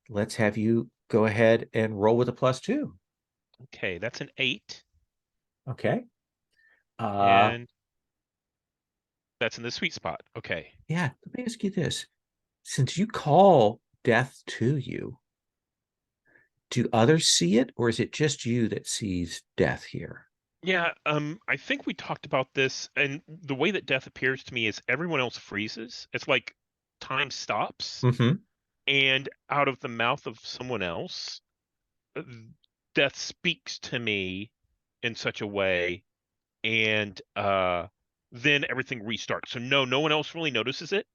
let's have you go ahead and roll with a +2. Okay, that's an 8. Okay. And that's in the sweet spot. Okay. Yeah, let me ask you this. Since you call death to you, do others see it, or is it just you that sees death here? Yeah, I think we talked about this, and the way that death appears to me is everyone else freezes. It's like time stops, Mm-hmm. and out of the mouth of someone else, uh, death speaks to me in such a way, and then everything restarts. So no one else really notices it,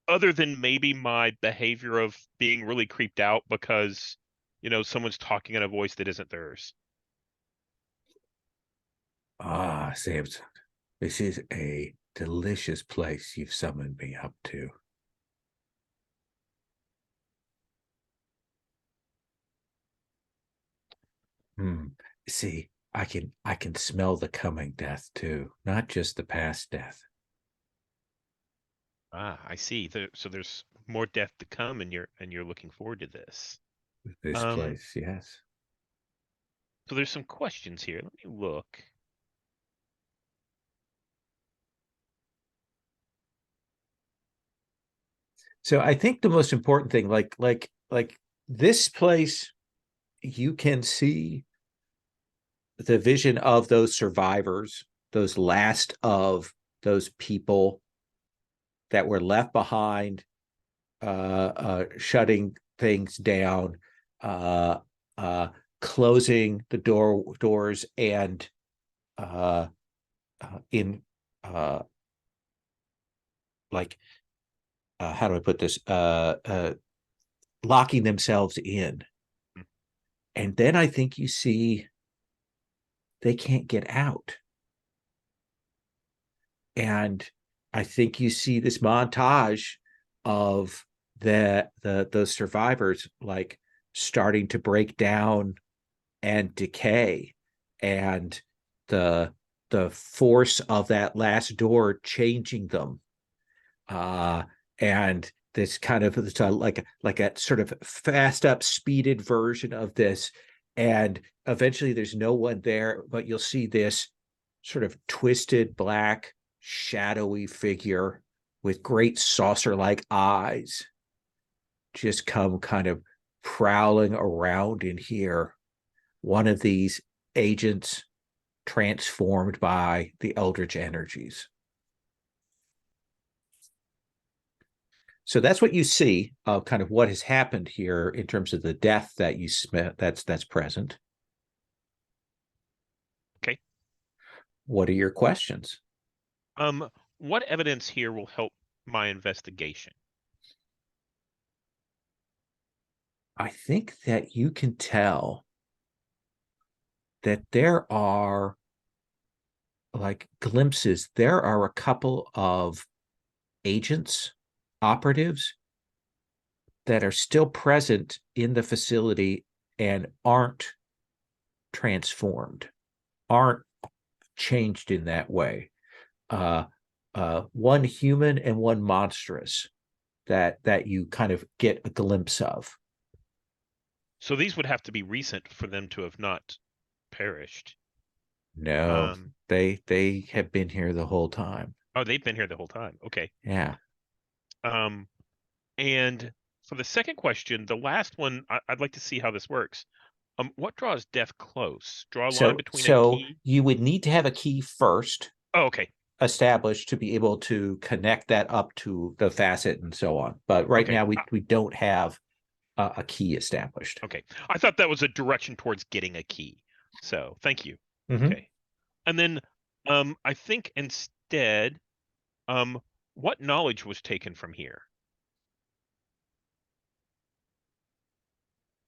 other than maybe my behavior of being really creeped out because, someone's talking in a voice that isn't theirs. Ah, Samson, this is a delicious place you've summoned me up to. See, I can smell the coming death too, not just the past death. Ah, I see. So there's more death to come, and you're looking forward to this. This Um, place, yes. so there's some questions here. Let me look. So I think the most important thing, like this place, you can see the vision of those survivors, those last of those people that were left behind, shutting things down, uh, uh, closing the doors, and in like how do I put this? Locking themselves in, Hmm. and then I think you see they can't get out. And I think you see this montage of the survivors like starting to break down and decay, and the force of that last door changing them, and this kind of it's like a sort of fast up speeded version of this, and eventually there's no one there, but you'll see this sort of twisted black shadowy figure with great saucer like eyes just come kind of prowling around in here, one of these agents transformed by the eldritch energies. So that's what you see of kind of what has happened here in terms of the death that you that's present. Okay. What are your questions? What evidence here will help my investigation? I think that you can tell that there are like glimpses. There are a couple of agents, operatives that are still present in the facility and aren't transformed, aren't changed in that way. One human and one monstrous that you kind of get a glimpse of. So these would have to be recent for them to have not perished. No, they have been here the whole time. Oh, they've been here the whole time. Okay. Yeah. And for the second question, the last one, I'd like to see how this works. What draws death close? Draw a line between a So key. you would need to have a key first Oh, okay. established to be able to connect that up to the facet and so on. But right Okay. now we don't have a key established. Okay. I thought that was a direction towards getting a key. So thank you. Mhm. Okay. And then I think instead, what knowledge was taken from here?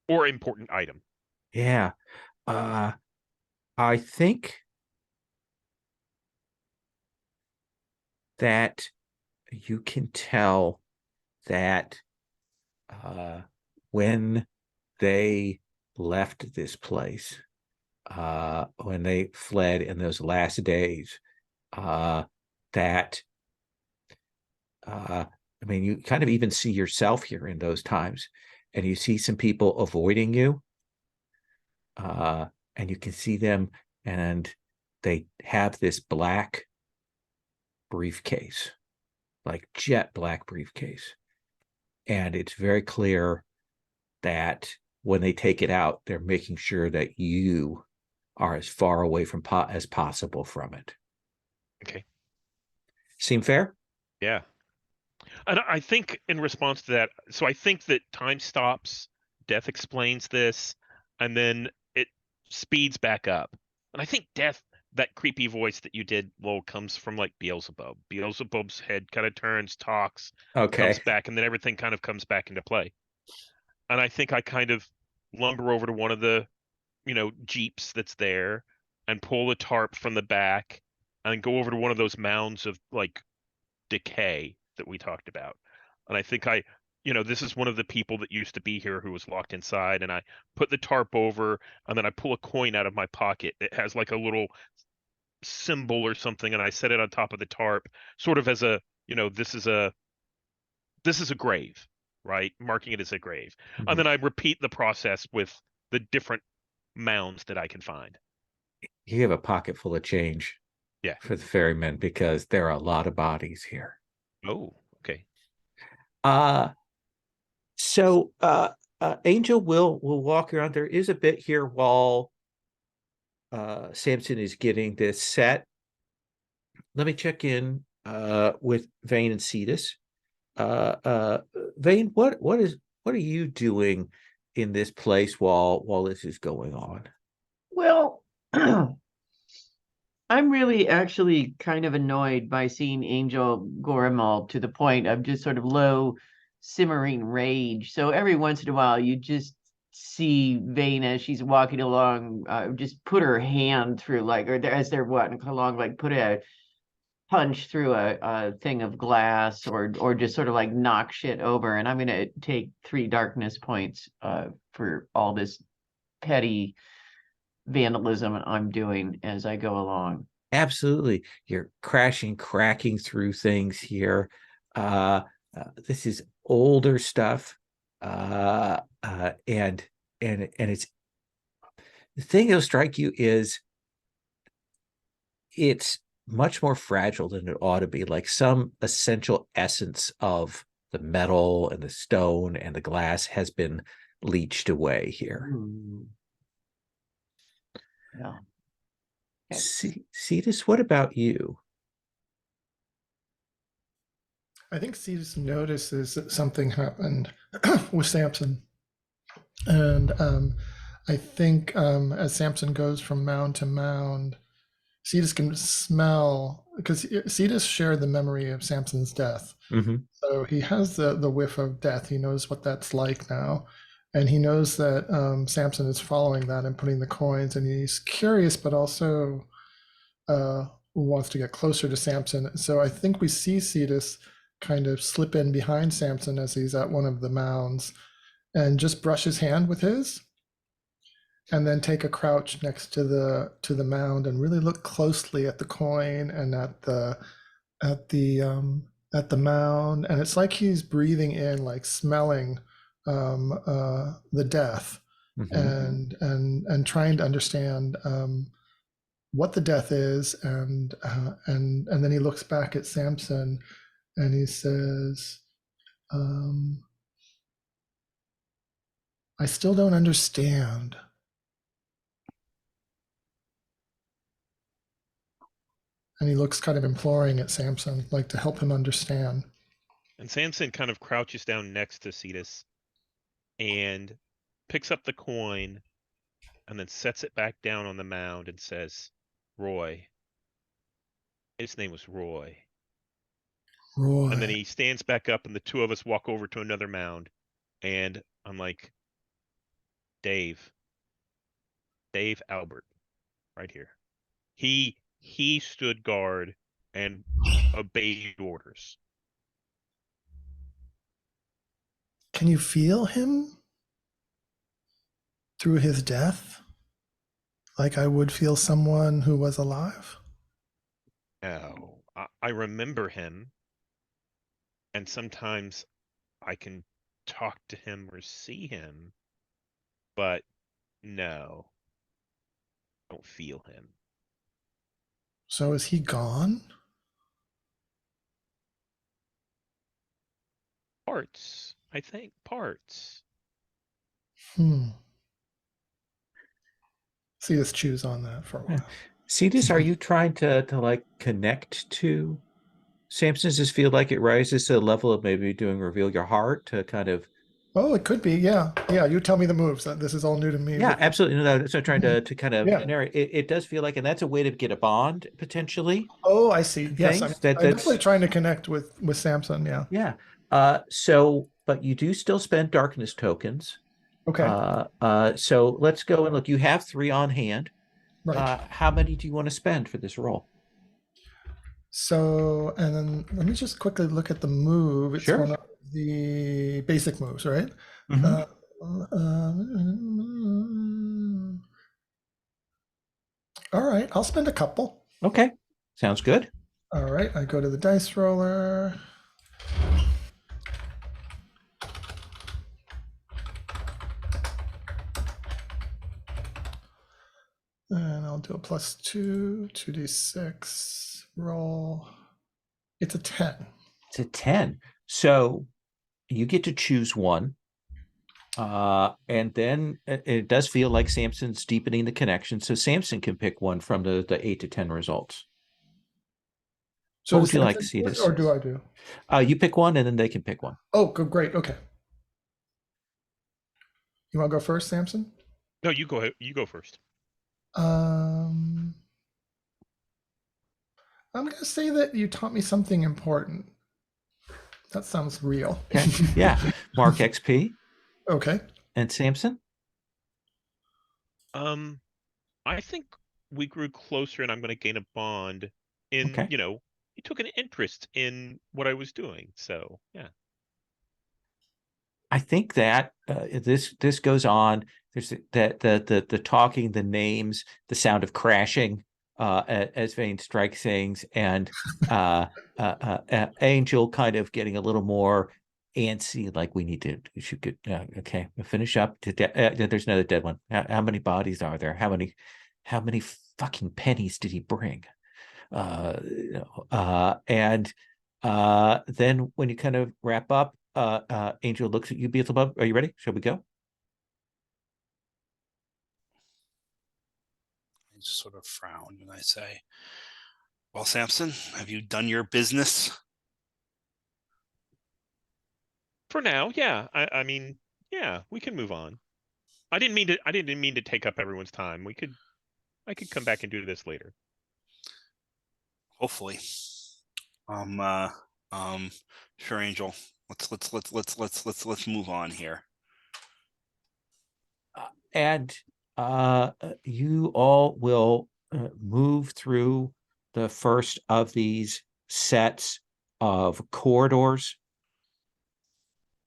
Or important item? Yeah. I think that you can tell that when they left this place, when they fled in those last days, that I mean, you kind of even see yourself here in those times, and you see some people avoiding you, and you can see them, and they have this black briefcase, like jet black briefcase, and it's very clear that when they take it out, they're making sure that you are as far away from as possible from it. Okay. Seem fair? Yeah. And I think in response to that, so I think that time stops, death explains this, and then it speeds back up. And I think death, that creepy voice that you did, Lowell, comes from like Beelzebub. Beelzebub's head kind of turns, talks, comes Okay. back, and then everything kind of comes back into play. And I think I kind of lumber over to one of the, Jeeps that's there and pull the tarp from the back and go over to one of those mounds of like decay that we talked about. And I think this is one of the people that used to be here who was locked inside, and I put the tarp over, and then I pull a coin out of my pocket. It has like a little symbol or something, and I set it on top of the tarp, sort of as a, this is a grave, right? Marking it as a grave. Mhm. And then I repeat the process with the different mounds that I can find. You have a pocket full of change. Yeah. For the ferrymen, because there are a lot of bodies here. Oh, okay. So Angel will walk around. There is a bit here while Samson is getting this set. Let me check in with Vane and Cetus. Vane, what are you doing in this place while this is going on? Well, I'm really actually kind of annoyed by seeing Angel Gorimal to the point of just sort of low simmering rage. So every once in a while, you just see Vane as she's walking along, just put her hand through, like, or as they're walking along, like put a punch through a thing of glass, or just sort of like knock shit over. And I'm gonna take 3 darkness points for all this petty vandalism I'm doing as I go along. Absolutely. You're cracking through things here. This is older stuff. And it's the thing that'll strike you is it's much more fragile than it ought to be. Like some essential essence of the metal and the stone and the glass has been leached away here. Yeah. Okay. Cetus, what about you? I think Cetus notices that something happened with Samson. And I think as Samson goes from mound to mound, Cetus can smell, because Cetus shared the memory of Samson's death. Mm-hmm. So he has the whiff of death. He knows what that's like now. And he knows that Samson is following that and putting the coins. And he's curious, but also wants to get closer to Samson. So I think we see Cetus kind of slip in behind Samson as he's at one of the mounds and just brush his hand with his, and then take a crouch next to the mound and really look closely at the coin and at the mound. And it's like he's breathing in, like smelling the death, Mm-hmm. and trying to understand what the death is. And then he looks back at Samson and he says, I still don't understand. And he looks kind of imploring at Samson, like to help him understand. And Samson kind of crouches down next to Cetus and picks up the coin and then sets it back down on the mound and says, Roy. His name was Roy. Roy. And then he stands back up and the two of us walk over to another mound. And I'm like, Dave Albert, right here. He stood guard and obeyed orders. Can you feel him through his death? Like I would feel someone who was alive? No, I remember him, and sometimes I can talk to him or see him, but no, I don't feel him. So is he gone? Parts, I think, parts. See us choose on that for a while. Cetus, are you trying to like connect to Samson's? Just feel like it rises to the level of maybe doing reveal your heart to kind of. Oh, it could be. Yeah. You tell me the moves. This is all new to me. Yeah, absolutely. No, so trying to kind of Yeah. narrate. It does feel like, and that's a way to get a bond potentially. Oh, I see. Yes, I'm Things that's definitely trying to connect with Samson. Yeah. Yeah. But you do still spend darkness tokens. Okay. So let's go and look. You have 3 on hand. Right. How many do you want to spend for this roll? So, and then let me just quickly look at the move. It's Sure. one of the basic moves, right? Mhm. All right, I'll spend a couple. Okay, sounds good. All right, I go to the dice roller. And I'll do a +2, 2d6, roll. It's a 10. It's a 10. So you get to choose one. And then it does feel like Samson's deepening the connection. So Samson can pick one from the 8 to 10 results. So what would you like to Samson see do it, this? or do I do? You pick one and then they can pick one. Oh, good, great. Okay. You want to go first, Samson? No, you go ahead. You go first. I'm going to say that you taught me something important. That sounds real. Okay. Yeah. Mark XP. Okay. And Samson? I think we grew closer and I'm going to gain a bond in, Okay. he took an interest in what I was doing. So, yeah. I think that this goes on. There's the talking, the names, the sound of crashing as Vane strikes things, and Angel kind of getting a little more antsy. Like we should get okay. We'll finish up. There's another dead one. How many bodies are there? How many fucking pennies did he bring? And then when you kind of wrap up. Angel looks at you, Beelzebub. Are you ready? Shall we go? I just sort of frown and I say, well, Samson, have you done your business? For now, yeah. I mean, yeah, we can move on. I didn't mean to take up everyone's time. I could come back and do this later. Hopefully. Sure, Angel. Let's move on here. And you all will move through the first of these sets of corridors.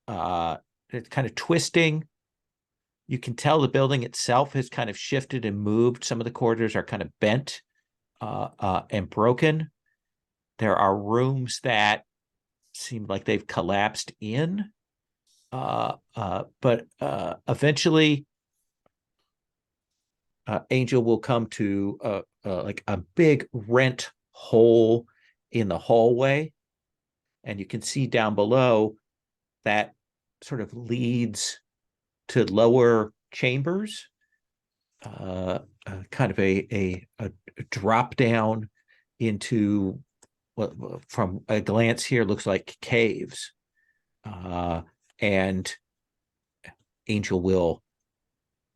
It's kind of twisting. You can tell the building itself has kind of shifted and moved. Some of the corridors are kind of bent and broken. There are rooms that seem like they've collapsed in. But eventually Angel will come to like a big rent hole in the hallway, and you can see down below that sort of leads to lower chambers, kind of a drop down into what from a glance here looks like caves. And Angel will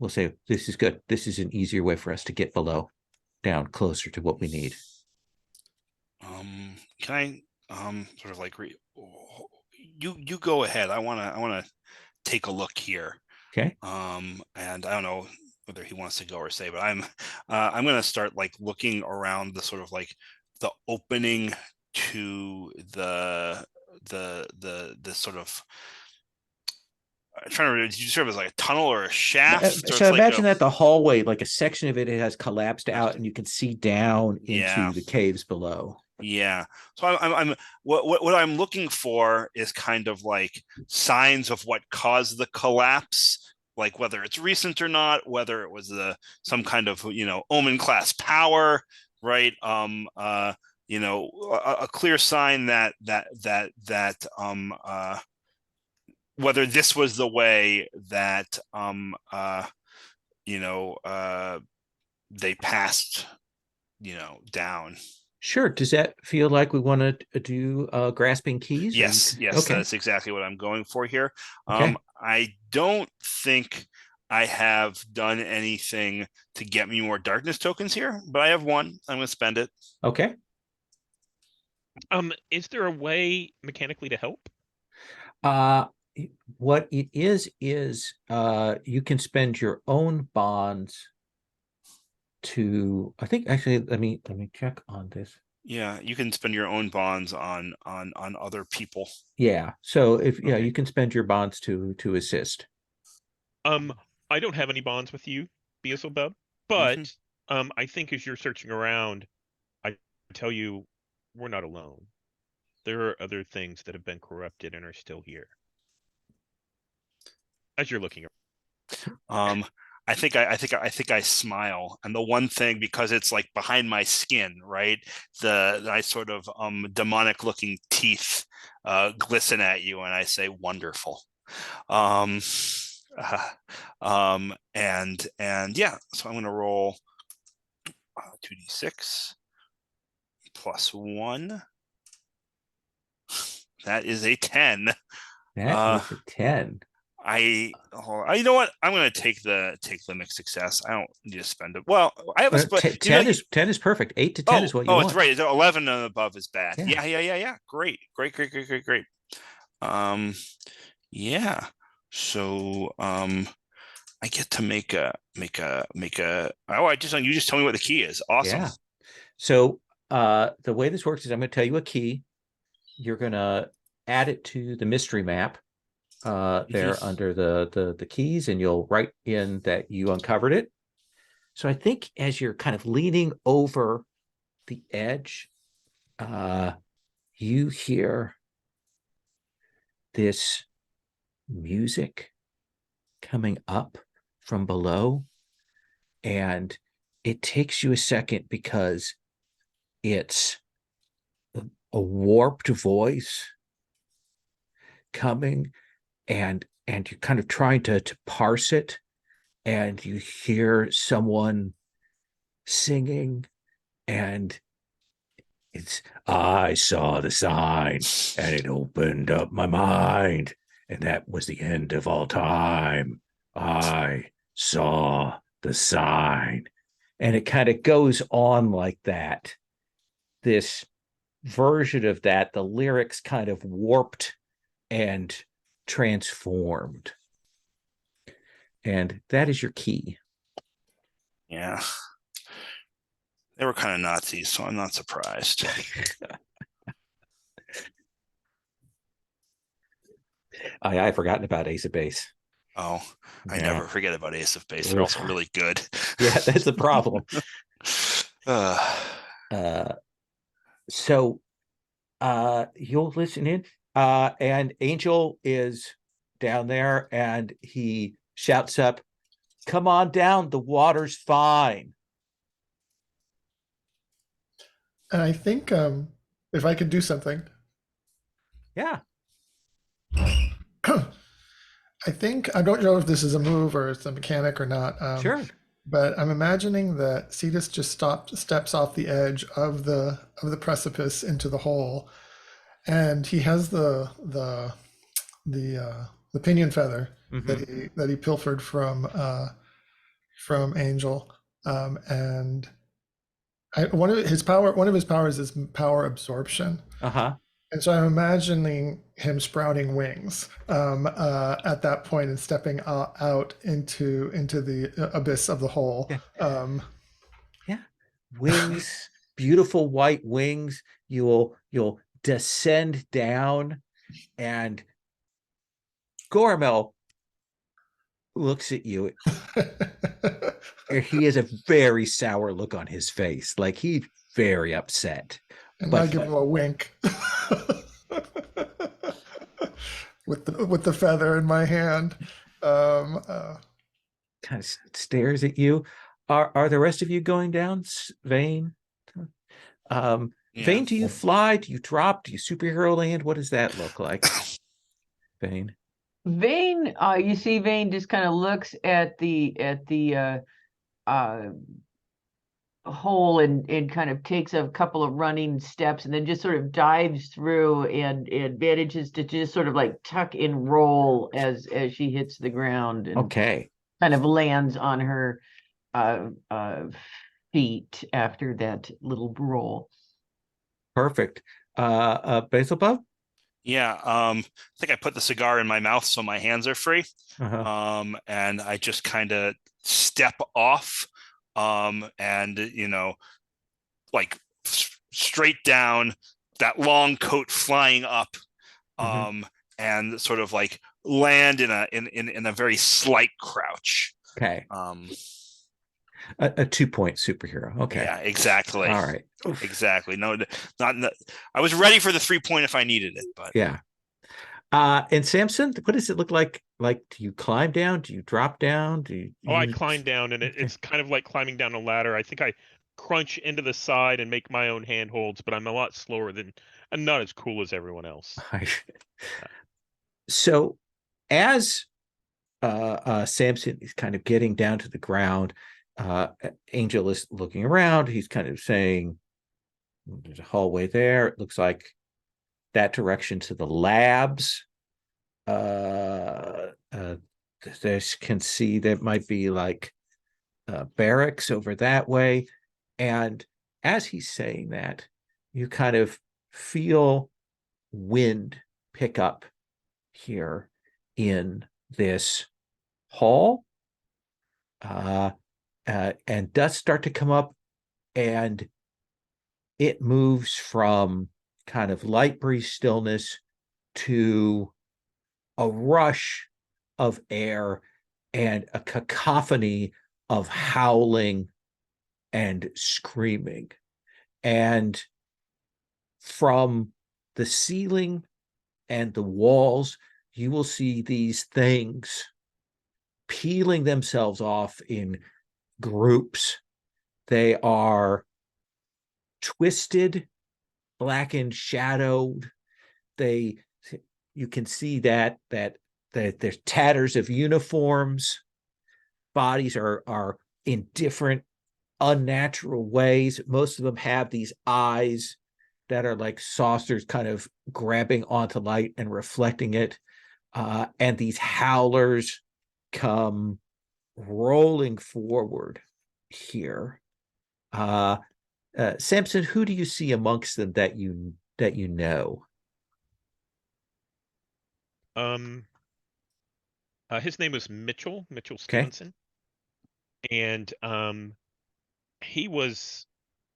say, "This is good. This is an easier way for us to get down closer to what we need." Can I sort of like you go ahead. I wanna take a look here. Okay. And I don't know whether he wants to go or say, but I'm gonna start like looking around the sort of like the opening to the sort of I'm trying to sort of as like a tunnel or a shaft. Or So it's like imagine that the hallway, like a section of it has collapsed out, and you can see down Yeah. into the caves below. Yeah. So I'm what I'm looking for is kind of like signs of what caused the collapse, like whether it's recent or not, whether it was some kind of omen class power, right? A clear sign that whether this was the way that they passed down. Sure. Does that feel like we want to do grasping keys? Yes, Okay. That's exactly what I'm going for here. Okay. I don't think I have done anything to get me more darkness tokens here, but I have one. I'm going to spend it. Okay. Is there a way mechanically to help? What it is you can spend your own bonds to, I think actually, let me check on this. Yeah, you can spend your own bonds on other people. Yeah. So if Okay. you can spend your bonds to assist. I don't have any bonds with you, Beelzebub, but I think as you're searching around, I tell you we're not alone. There are other things that have been corrupted and are still here. As you're looking around. I think I smile, and the one thing, because it's like behind my skin, right? I sort of demonic looking teeth glisten at you, and I say, "Wonderful." And yeah, so I'm gonna roll 2d6 plus 1. That is a 10. That is a 10. You know what? I'm gonna take the mixed success. I don't need to spend it. Well, I have a 10 is perfect. 8 to 10 is what you want. It's right. 11 and above is bad. Yeah. Yeah. Great. Yeah. So I get to make a you just tell me what the key is. Awesome. Yeah. So the way this works is I'm going to tell you a key. You're going to add it to the mystery map there under the keys, and you'll write in that you uncovered it. So I think as you're kind of leaning over the edge, you hear this music coming up from below, and it takes you a second because it's a warped voice coming, and you're kind of trying to parse it, and you hear someone singing, and it's, "I saw the sign and it opened up my mind, and that was the end of all time. I saw the sign." And it kind of goes on like that. This version of that, the lyrics kind of warped and transformed. And that is your key. Yeah. They were kind of Nazis, so I'm not surprised. I've forgotten about Ace of Base. Oh, I never forget about Ace of Base. Ugh. They're also really good. Yeah, that's a problem. So you'll listen in, and Angel is down there, and he shouts up, "Come on down, the water's fine." And I think if I could do something, Yeah. I think, I don't know if this is a move or it's a mechanic or not. Sure. But I'm imagining that Cetus just steps off the edge of the precipice into the hole, and he has the pinion feather that he pilfered from Angel, and one of his powers is power absorption. Uh-huh. And so I'm imagining him sprouting wings at that point and stepping out into the abyss of the hole. Yeah. Yeah. Wings, beautiful white wings. You'll descend down, and Gormel looks at you. He has a very sour look on his face, like he's very upset. And But I give him a wink with the feather in my hand. Kind of stares at you. Are the rest of you going down, Vane? Yeah. Vane, do you fly? Do you drop? Do you superhero land? What does that look like, Vane? Vane, you see Vane just kind of looks at the hole and kind of takes a couple of running steps and then just sort of dives through and manages to just sort of like tuck and roll as she hits the ground and Okay. kind of lands on her feet after that little roll. Perfect. Basilbub? Yeah, I think I put the cigar in my mouth so my hands are free. Uh-huh. And I just kind of step off, and like straight down, that long coat flying up, and sort of like land in a very slight crouch. Okay. A 2-point superhero. Okay. Yeah, exactly. All right. Exactly. No, not. I was ready for the 3-point if I needed it, but yeah. And Samson, what does it look like? Like, do you climb down? Do you drop down? Do you? I climb down, and it's kind of like climbing down a ladder. I think I crunch into the side and make my own handholds, but I'm a lot slower and not as cool as everyone else. So, as Samson is kind of getting down to the ground, Angel is looking around. He's kind of saying, "There's a hallway there. It looks like that direction to the labs. This can see that might be like barracks over that way." And as he's saying that, you kind of feel wind pick up here in this hall, and dust start to come up, and it moves from kind of light breeze stillness to a rush of air and a cacophony of howling and screaming. And from the ceiling and the walls, you will see these things peeling themselves off in groups. They are twisted, blackened, shadowed. You can see that there's tatters of uniforms. Bodies are in different unnatural ways. Most of them have these eyes that are like saucers, kind of grabbing onto light and reflecting it. And these howlers come rolling forward here. Samson, who do you see amongst them that you know? His name was Mitchell Okay. Stevenson, and he was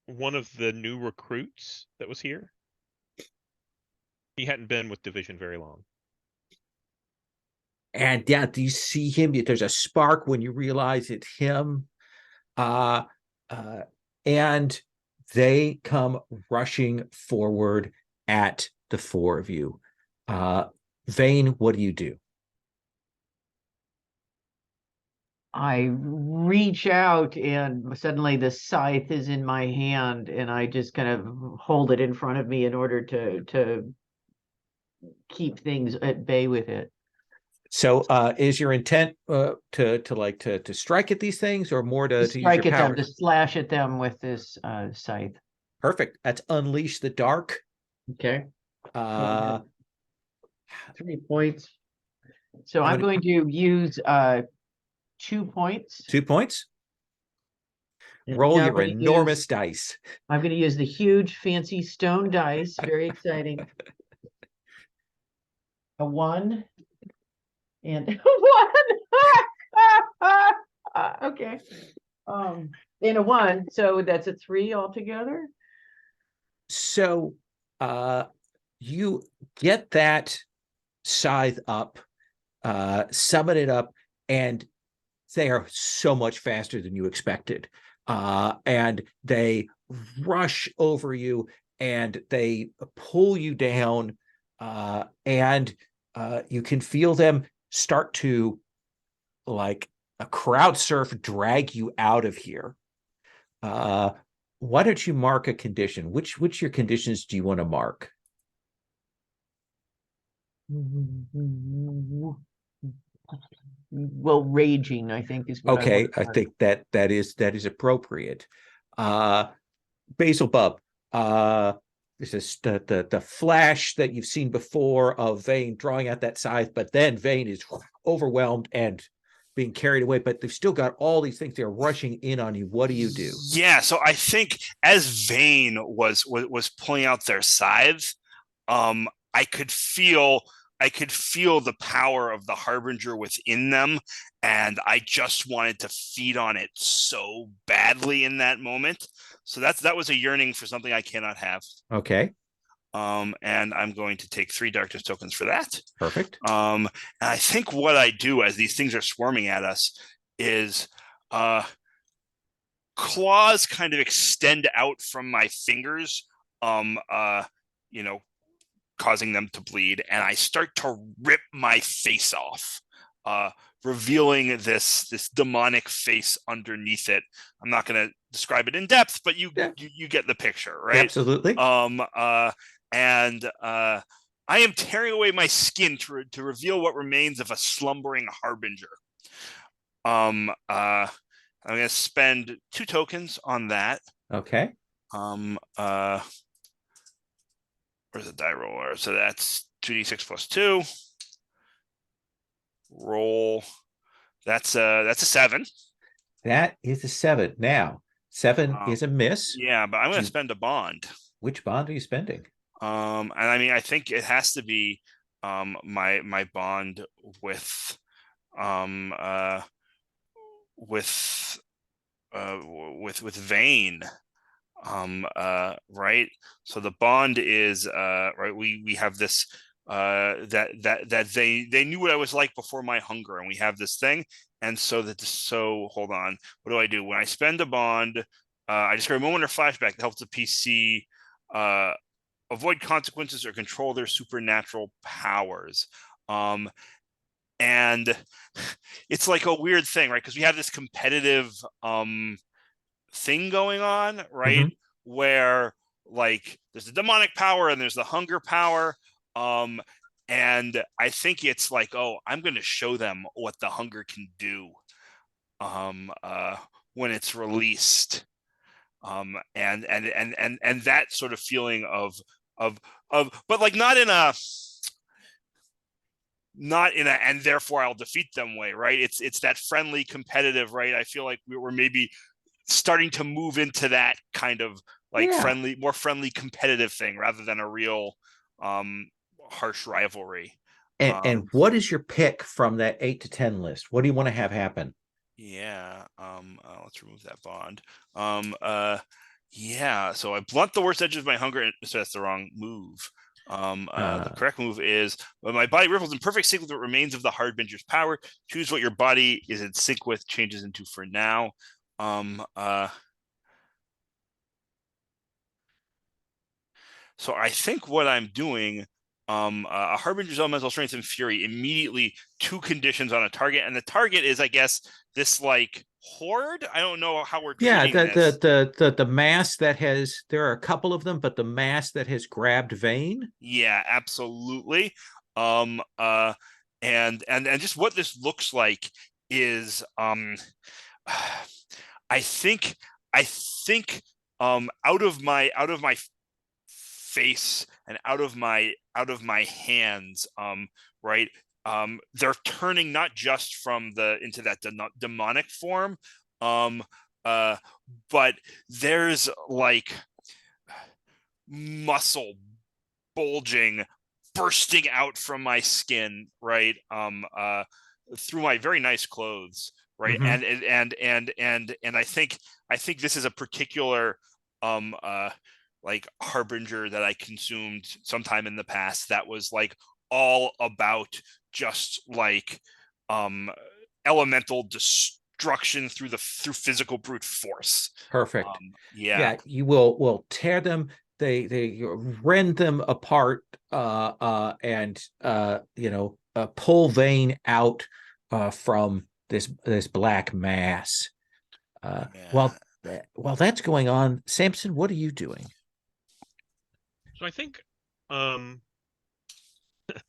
one of the new recruits that was here. He hadn't been with Division very long. And yeah, do you see him? There's a spark when you realize it's him. And they come rushing forward at the four of you. Vane, what do you do? I reach out and suddenly the scythe is in my hand and I just kind of hold it in front of me in order to keep things at bay with it. So is your intent to strike at these things, or more to strike use your at them, powers? to slash at them with this scythe? Perfect. That's Unleash the Dark. Okay. 3 3 points. So How I'm many- going to use 2 points. 2 points. And Roll now your enormous dice. I'm going to use the huge fancy stone dice. Very exciting. A 1 and a 1. Okay. And a 1, so that's a 3 altogether. So you get that scythe up, summon it up, and they are so much faster than you expected. And they rush over you and they pull you down, and you can feel them start to, like a crowd surf, drag you out of here. Why don't you mark a condition? Which your conditions do you want to mark? Well, raging, I think, is what Okay, I I think that is appropriate. Basil Bub, this is the flash that you've seen before of Vane drawing out that scythe, but then Vane is overwhelmed and being carried away, but they've still got all these things. They're rushing in on you. What do you do? Yeah, so I think as Vane was pulling out their scythe, I could feel the power of the Harbinger within them, and I just wanted to feed on it so badly in that moment. So that was a yearning for something I cannot have. Okay, And I'm going to take 3 darkness tokens for that. perfect. And I think what I do as these things are swarming at us is claws kind of extend out from my fingers, you know, causing them to bleed, and I start to rip my face off, revealing this demonic face underneath it. I'm not going to describe it in depth, but you get the picture, right? Absolutely. And I am tearing away my skin to reveal what remains of a slumbering Harbinger. I'm going to spend 2 tokens on that. Okay. Where's the die roller? So that's 2d6 plus 2. Roll. That's a 7. That is a 7. Now, 7 is a miss. Yeah, but I'm going to spend a bond. Which bond are you spending? And I mean, I think it has to be my bond with Vane. Right. So the bond is right. We have this that they knew what I was like before my hunger, and we have this thing. And so hold on. What do I do when I spend a bond? I describe a moment or flashback that helps the PC avoid consequences or control their supernatural powers. And it's like a weird thing, right? Because we have this competitive thing going on, right? Where like there's the demonic power and there's the hunger power. And I think it's like, oh, I'm going to show them what the hunger can do when it's released. And that sort of feeling of but like not in a and therefore I'll defeat them way, right? It's that friendly competitive, right? I feel like we're maybe starting to move into that kind of like more friendly competitive thing rather than a real harsh rivalry. And what is your pick from that 8 to 10 list? What do you want to have happen? Yeah. Let's remove that bond. Yeah. So I blunt the worst edges of my hunger. So that's the wrong move. The correct move is when my body ripples in perfect sync with what remains of the Harbinger's power. Choose what your body is in sync with. Changes into for now. So I think what I'm doing, a Harbinger's elemental strength and fury, immediately 2 conditions on a target, and the target is, I guess, this like horde. I don't know how we're treating this. the mass that has, there are a couple of them, but the mass that has grabbed Vane. Yeah, absolutely. And just what this looks like is I think out of my face and out of my hands, right, they're turning not just from into that demonic form, but there's like muscle bulging, bursting out from my skin, right? Through my very nice clothes, right? And I think this is a particular like harbinger that I consumed sometime in the past that was like all about just like elemental destruction through physical brute force. Perfect. Yeah. You will tear them. They rend them apart, and pull Vane out from this black mass. While that's going on, Samson, what are you doing? So I think Imagine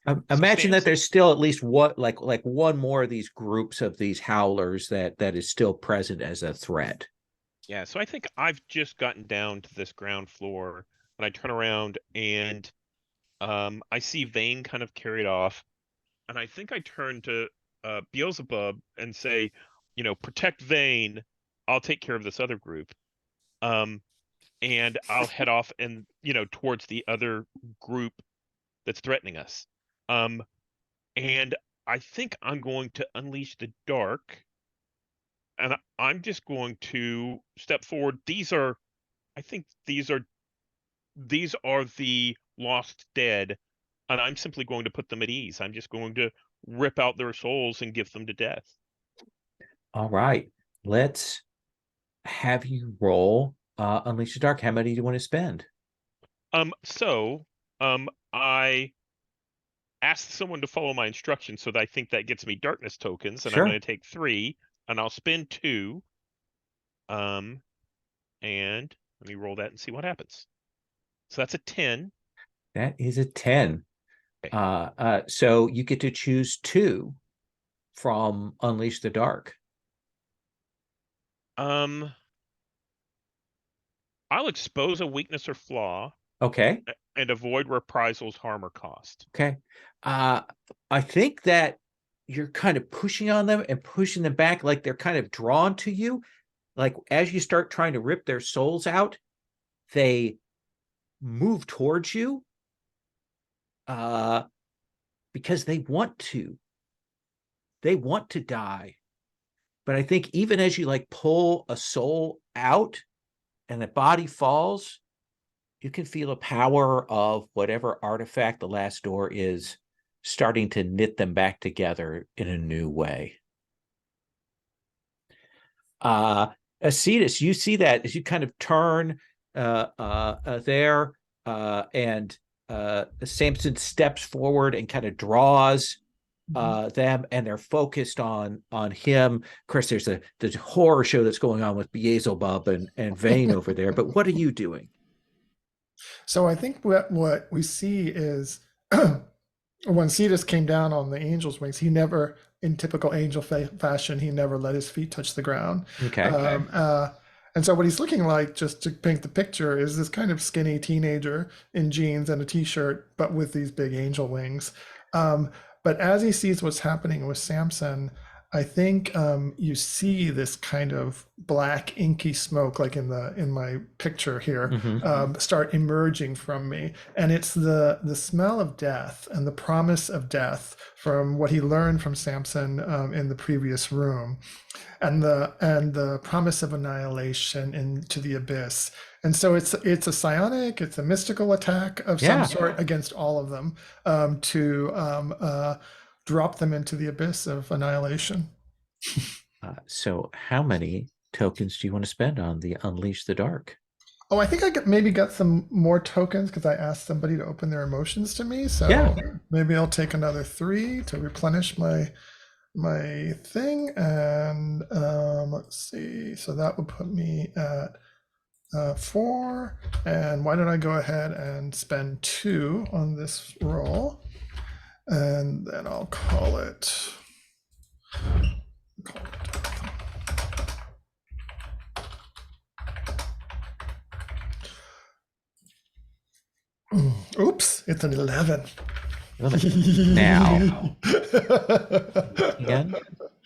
that Samson- there's still at least one more of these groups of these howlers that is still present as a threat. Yeah, so I think I've just gotten down to this ground floor, and I turn around and I see Vane kind of carried off, and I think I turn to Beelzebub and say, protect Vane. I'll take care of this other group. And I'll head off and towards the other group that's threatening us. And I think I'm going to unleash the dark, and I'm just going to step forward. I think these are the lost dead, and I'm simply going to put them at ease. I'm just going to rip out their souls and give them to death. All right, let's have you roll Unleash the Dark. How many do you want to spend? I asked someone to follow my instructions, so that I think that gets me darkness tokens, and Sure. I'm going to take 3, and I'll spend 2. And let me roll that and see what happens. So that's a 10. That is a 10. Okay. So you get to choose 2 from Unleash the Dark. I'll expose a weakness or flaw Okay. and avoid reprisals, harm, or cost. Okay. I think that you're kind of pushing on them and pushing them back, like they're kind of drawn to you. Like as you start trying to rip their souls out, they move towards you because they want to. They want to die. But I think even as you like pull a soul out and the body falls, you can feel the power of whatever artifact the last door is starting to knit them back together in a new way. Acetus, you see that as you kind of turn there, and Samson steps forward and kind of draws them, and they're focused on him. Of course, there's the horror show that's going on with Beelzebub and Vane over there. But what are you doing? So I think what we see is when Cetus came down on the angel's wings, he never, in typical angel fashion, he never let his feet touch the ground. Okay. And so what he's looking like, just to paint the picture, is this kind of skinny teenager in jeans and a t-shirt, but with these big angel wings. But as he sees what's happening with Samson, I think you see this kind of black inky smoke, like in my picture here, start emerging from me, and it's the smell of death and the promise of death from what he learned from Samson in the previous room, and the promise of annihilation into the abyss. And so it's a psionic, it's a mystical attack of some sort against all of them, to drop them into the abyss of annihilation. So how many tokens do you want to spend on the Unleash the Dark? Oh, I think I maybe got some more tokens because I asked somebody to open their emotions to me. So maybe I'll take another 3 to replenish my thing. And let's see. So that would put me at 4. And why don't I go ahead and spend 2 on this roll? And then I'll call it. Oops, it's an 11. Now, can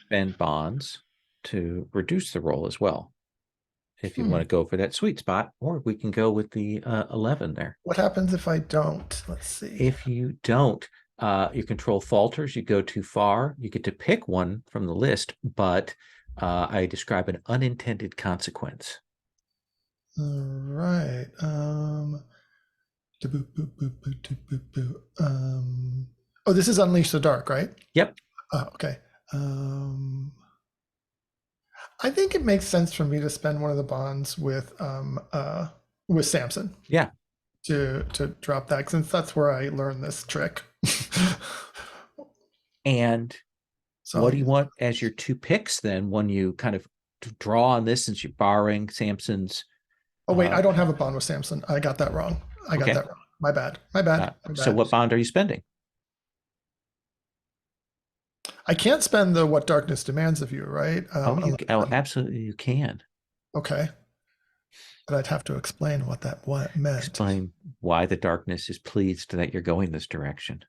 spend bonds to reduce the roll as well, if you want to go for that sweet spot, or we can go with the 11 there. What happens if I don't? Let's see. If you don't, your control falters, you go too far, you get to pick one from the list, but I describe an unintended consequence. All right. Oh, this is Unleash the Dark, right? Yep. Okay. I think it makes sense for me to spend one of the bonds with Samson. Yeah. To drop that, since that's where I learned this trick. And So what do you want as your two picks then when you kind of draw on this, since you're borrowing Samson's? Oh wait, I don't have a bond with Samson. I got that wrong. I got that wrong. My bad. My bad. So what bond are you spending? I can't spend the what darkness demands of you, right? Absolutely you can. Okay. But I'd have to explain what meant. Explain why the darkness is pleased that you're going this direction.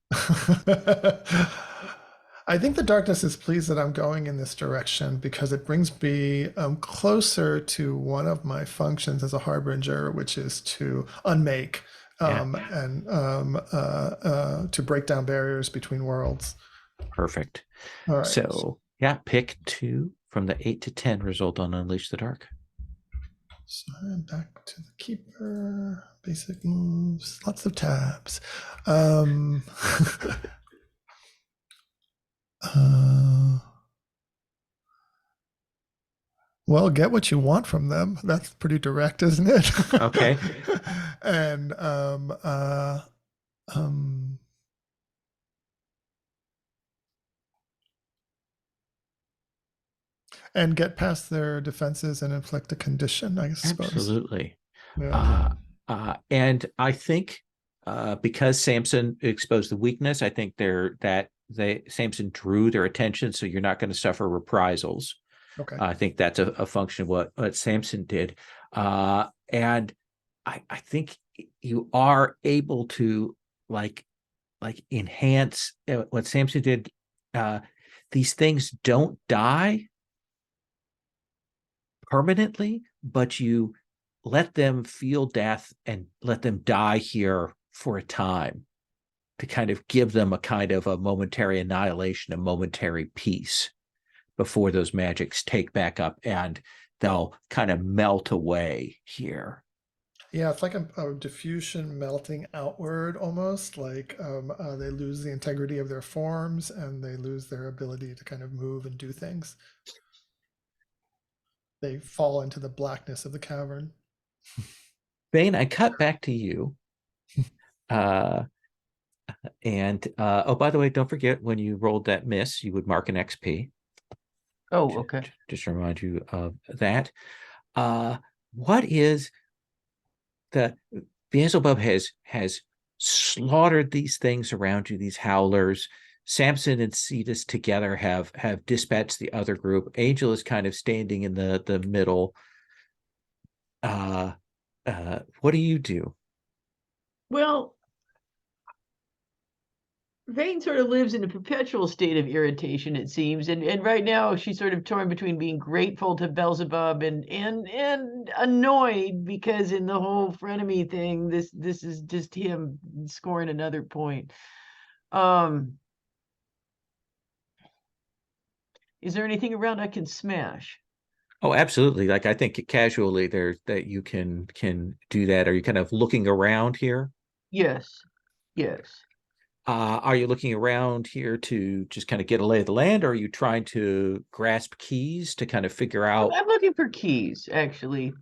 I think the darkness is pleased that I'm going in this direction because it brings me closer to one of my functions as a harbinger, which is to unmake and to break down barriers between worlds. Perfect. All right. So yeah, pick 2 from the 8 to 10 result on Unleash the Dark. So I'm back to the keeper, basic moves, lots of tabs. Well, get what you want from them. That's pretty direct, isn't it? Okay. And and get past their defenses and inflict a condition, I suppose. Absolutely. Yeah. And I think because Samson exposed the weakness, I think Samson drew their attention, so you're not going to suffer reprisals. Okay. I think that's a function of what Samson did. And I think you are able to like enhance what Samson did. These things don't die permanently, but you let them feel death and let them die here for a time to kind of give them a kind of a momentary annihilation, a momentary peace before those magics take back up and they'll kind of melt away here. Yeah, it's like a diffusion melting outward almost, like they lose the integrity of their forms and they lose their ability to kind of move and do things. They fall into the blackness of the cavern. Bane, I cut back to you. Oh, by the way, don't forget when you rolled that miss, you would mark an XP. Oh, okay. Just to remind you of that. What is the Beelzebub has slaughtered these things around you, these howlers. Samson and Cetus together have dispatched the other group. Angel is kind of standing in the middle. What do you do? Well, Vane sort of lives in a perpetual state of irritation, it seems, and right now she's sort of torn between being grateful to Beelzebub and annoyed because in the whole frenemy thing, this is just him scoring another point. Is there anything around I can smash? Oh, absolutely. Like I think casually there that you can do that. Are you kind of looking around here? Yes. Are you looking around here to just kind of get a lay of the land, or are you trying to grasp keys to kind of figure out? I'm looking for keys, actually,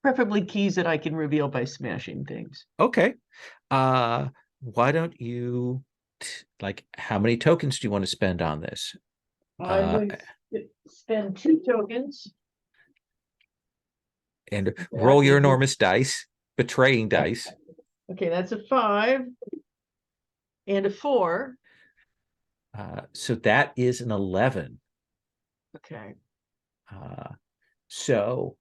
preferably keys that I can reveal by smashing things. Okay. Why don't you how many tokens do you want to spend on this? I'm going to spend 2 tokens. And roll your enormous dice, betraying dice. Okay, that's a 5 and a 4. So that is an 11. Okay. So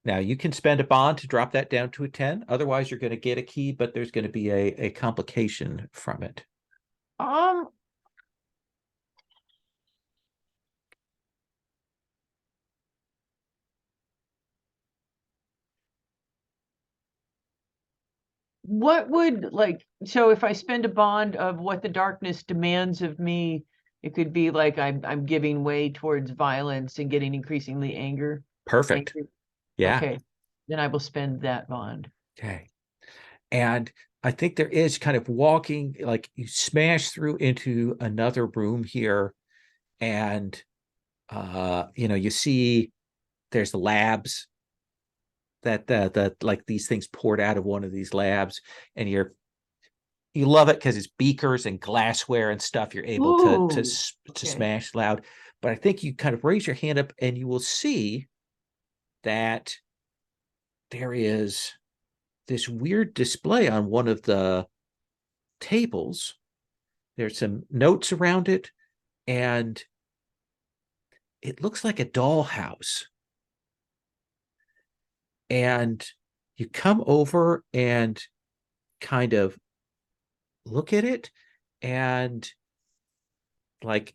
Now you can spend a bond to drop that down to a 10. Otherwise, you're going to get a key, but there's going to be a complication from it. Um, what would like, so if I spend a bond of what the darkness demands of me, it could be like I'm giving way towards violence and getting increasingly Perfect. angry. Yeah. Okay, then I will spend that bond. Okay. And I think there is kind of walking, like you smash through into another room here, and you see there's labs that like these things poured out of one of these labs, and you love it because it's beakers and glassware and stuff you're able to Okay. smash loud. But I think you kind of raise your hand up and you will see that there is this weird display on one of the tables. There's some notes around it, and it looks like a dollhouse. And you come over and kind of look at it, and like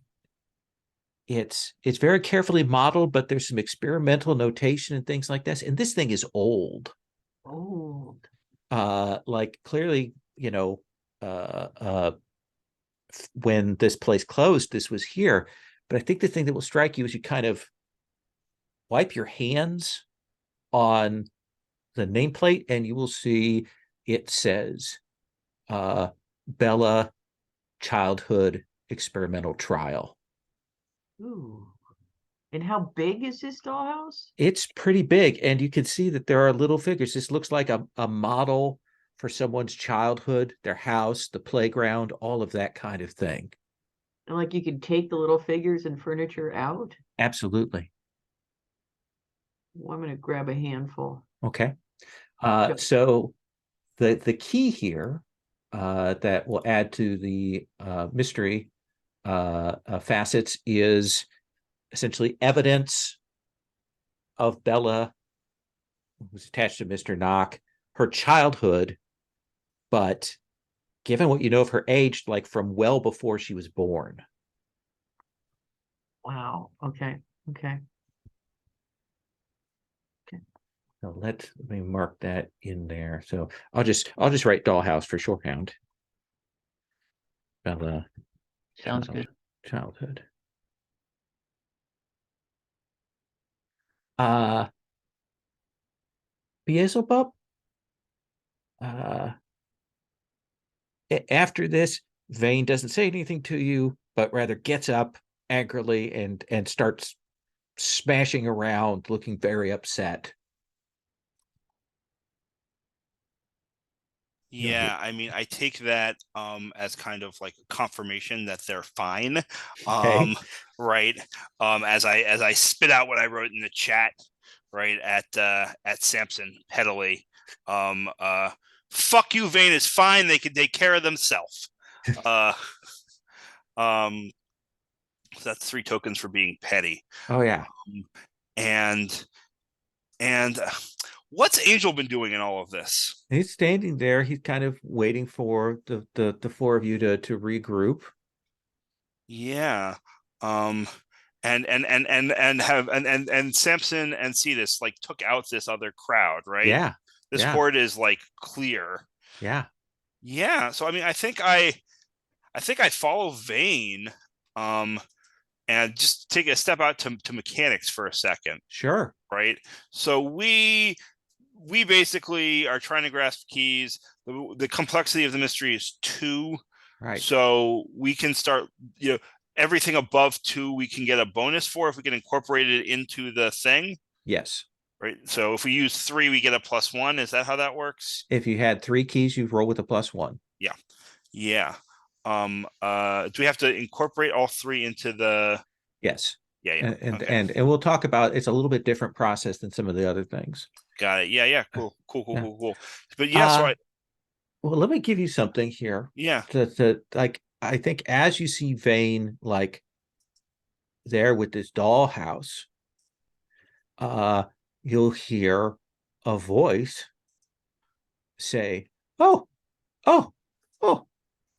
it's very carefully modeled, but there's some experimental notation and things like this. And this thing is old. Old. Like clearly, when this place closed, this was here. But I think the thing that will strike you is you kind of wipe your hands on the nameplate, and you will see it says Bella Childhood Experimental Trial. Ooh. And how big is this dollhouse? It's pretty big, and you can see that there are little figures. This looks like a model for someone's childhood, their house, the playground, all of that kind of thing. And like you could take the little figures and furniture out? Absolutely. Well, I'm gonna grab a handful. Okay. Yep. So the key here that will add to the mystery facets is essentially evidence of Bella, who's attached to Mr. Knock, her childhood, but given what you know of her age, like from well before she was born. Wow. Okay. Okay. So let me mark that in there. So I'll just write dollhouse for shorthand. Bella, Sounds good. childhood. Beelzebub, after this, Vane doesn't say anything to you, but rather gets up angrily and starts smashing around, looking very upset. Yeah, I mean, I take that as kind of like confirmation that they're fine. Okay. Right. As I spit out what I wrote in the chat, right, at Samson pettily. Fuck you, Vane is fine, they can take care of themselves. So that's 3 tokens for being petty. Oh yeah. And what's Angel been doing in all of this? He's standing there. He's kind of waiting for the four of you to regroup. Yeah. And Samson and Cetus like took out this other crowd, right? Yeah. This yeah. horde is like clear. Yeah. Yeah. So I mean, I think I follow Vane, and just take a step out to mechanics for a second. Sure. Right. So we basically are trying to grasp keys. The complexity of the mystery is 2. Right. So we can start, everything above 2 we can get a bonus for if we can incorporate it into the thing. Yes. Right. So if we use 3, we get a +1. Is that how that works? If you had 3 keys, you roll with a +1. Yeah. Yeah. Do we have to incorporate all 3 into the? Yes. Yeah. Okay. And we'll talk about, it's a little bit different process than some of the other things. Got it. Yeah. Cool. Yeah. But yeah, so well, let me give you something here. Yeah. To like, I think as you see Vane like there with this dollhouse, you'll hear a voice say, "Oh, oh, oh,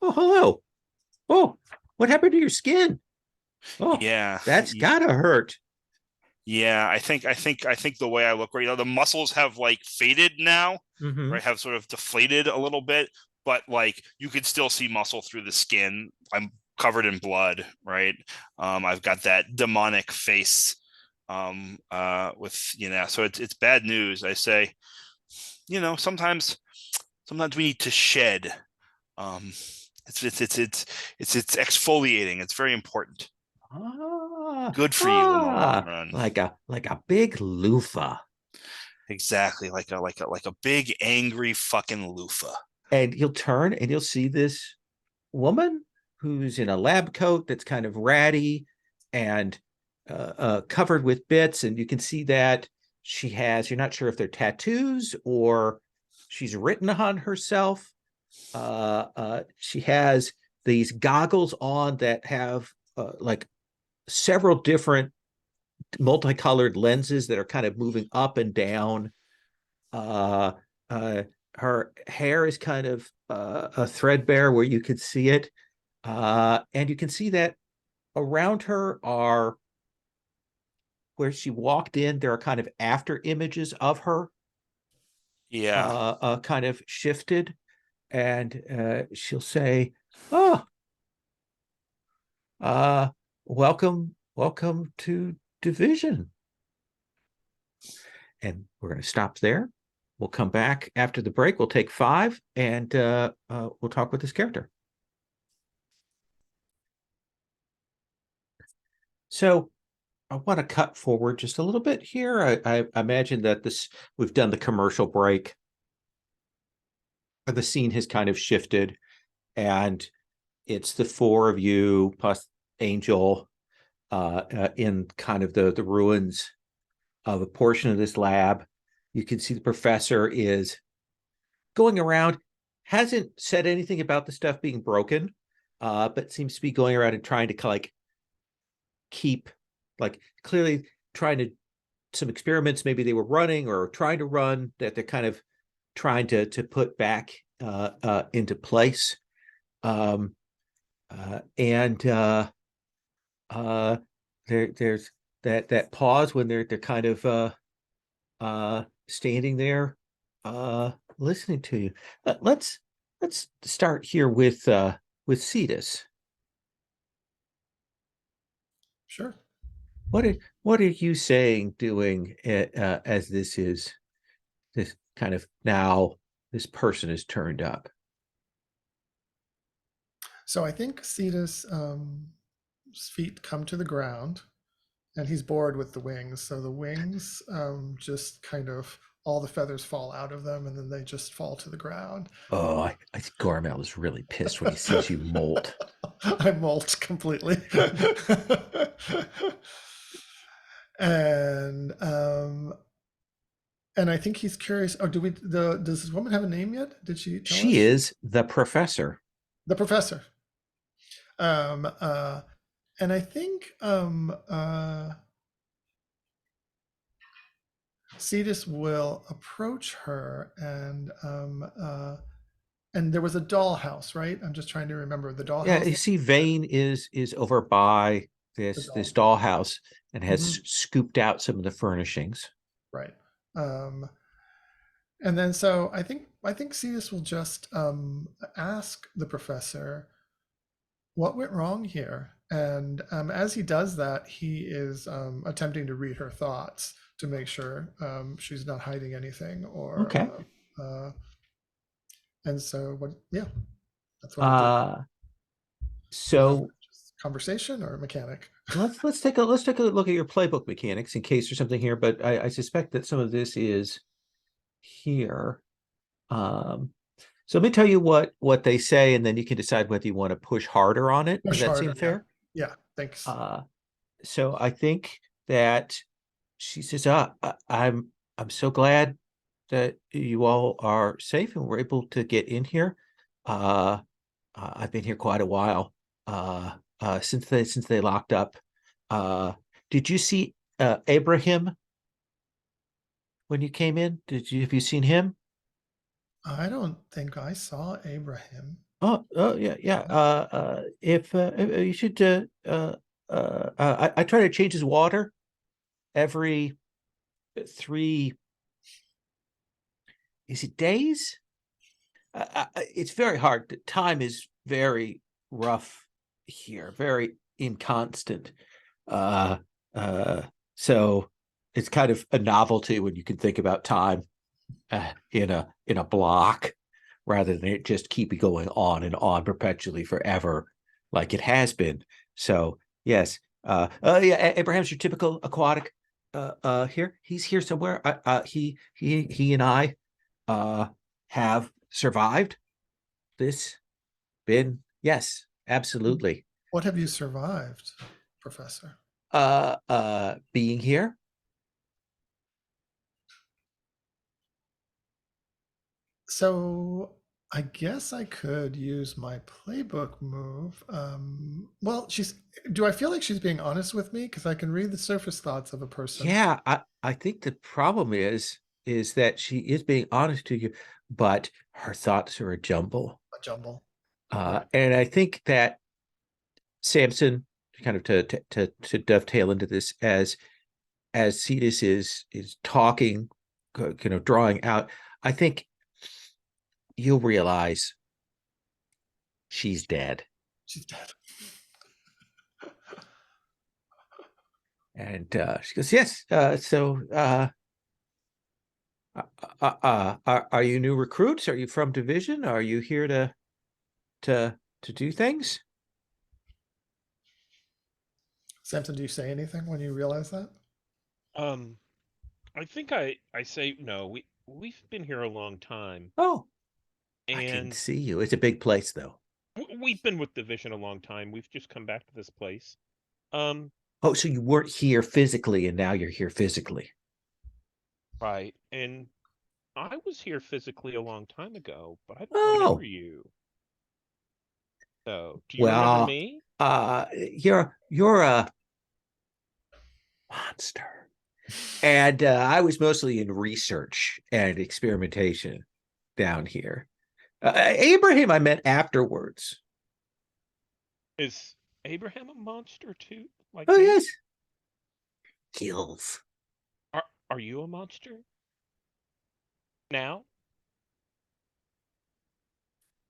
oh, hello. Oh, what happened to your skin? Oh, Yeah. that's gotta hurt." Yeah, I think the way I look right now, the muscles have like faded now, Mm-hmm. right? Have sort of deflated a little bit, but like you could still see muscle through the skin. I'm covered in blood, right? I've got that demonic face. With so it's bad news. I say, sometimes we need to shed. Um, it's exfoliating. It's very important. Good for you in the long run. Like a big loofah. Exactly, like a big angry fucking loofah. And you'll turn and you'll see this woman who's in a lab coat that's kind of ratty and covered with bits, and you can see that you're not sure if they're tattoos or she's written on herself. She has these goggles on that have like several different multicolored lenses that are kind of moving up and down. Uh, uh, Her hair is kind of a threadbare where you could see it. And you can see that around her are where she walked in, there are kind of after images of her, Yeah. kind of shifted. And she'll say, "Oh, uh, welcome to Division." And we're going to stop there. We'll come back after the break. We'll take 5 and we'll talk with this character. So I want to cut forward just a little bit here. I imagine that we've done the commercial break. The scene has kind of shifted, and it's the 4 of you plus Angel in kind of the ruins of a portion of this lab. You can see the professor is going around, hasn't said anything about the stuff being broken, but seems to be going around and trying to like keep, like clearly trying to, some experiments maybe they were running or trying to run that they're kind of trying to put back into place. And there's that pause when they're kind of standing there listening to you. Let's start here with Cetus. Sure. What are you saying, doing as this kind of now this person is turned up? So I think Cetus' feet come to the ground, and he's bored with the wings. So the wings just kind of, all the feathers fall out of them, and then they just fall to the ground. Oh, I think Gormel is really pissed when he sees you molt. I molt completely. and I think he's curious. Oh, does this woman have a name yet? Did she tell us? She is the professor. The professor. And I think Cetus will approach her, and there was a dollhouse, right? I'm just trying to remember the dollhouse. Yeah, you see, Vane is over by this dollhouse and has scooped out some of the furnishings. Right. And then so I think Cetus will just ask the professor what went wrong here. And as he does that, he is attempting to read her thoughts to make sure she's not hiding anything. Or okay. And so what? Yeah, that's what. So conversation or mechanic. let's take a look at your playbook mechanics in case there's something here. But I suspect that some of this is here. So let me tell you what they say, and then you can decide whether you want to push harder on it. Does that seem fair? Yeah, thanks. So I think that she says, I'm so glad that you all are safe and we're able to get in here. I've been here quite a while since they locked up. Did you see Abraham? when you came in? Have you seen him? I don't think I saw Abraham. Oh yeah, yeah. If you should, I try to change his water every 3, is it days? It's very hard. Time is very rough here, very inconstant. Uh, uh, so it's kind of a novelty when you can think about time in a block rather than it just keep going on and on perpetually forever like it has been. So yes, yeah, Abraham's your typical aquatic. Here he's here somewhere. He and I have survived this. Been yes, absolutely. What have you survived, Professor? Being here. So I guess I could use my playbook move. Well, do I feel like she's being honest with me? Because I can read the surface thoughts of a person. Yeah, I think the problem is that she is being honest to you, but her thoughts are a jumble. A jumble. And I think that Samson, kind of to dovetail into this, as Cetus is talking, drawing out, I think you'll realize she's dead. She's dead. And she goes, yes. Are you new recruits? Are you from division? Are you here to do things? Samson, do you say anything when you realize that? I think I say no. We've been here a long time, Oh, I can and see you. It's a big place, though. we've been with Division a long time. We've just come back to this place. Oh, so you weren't here physically, and now you're here physically. Right. And I was here physically a long time ago, but I don't Oh, remember you. So, do you remember me? You're a monster. And I was mostly in research and experimentation down here. Abraham, I met afterwards. Is Abraham a monster too? Like Oh, me? yes. Kills. Are you a monster? Now?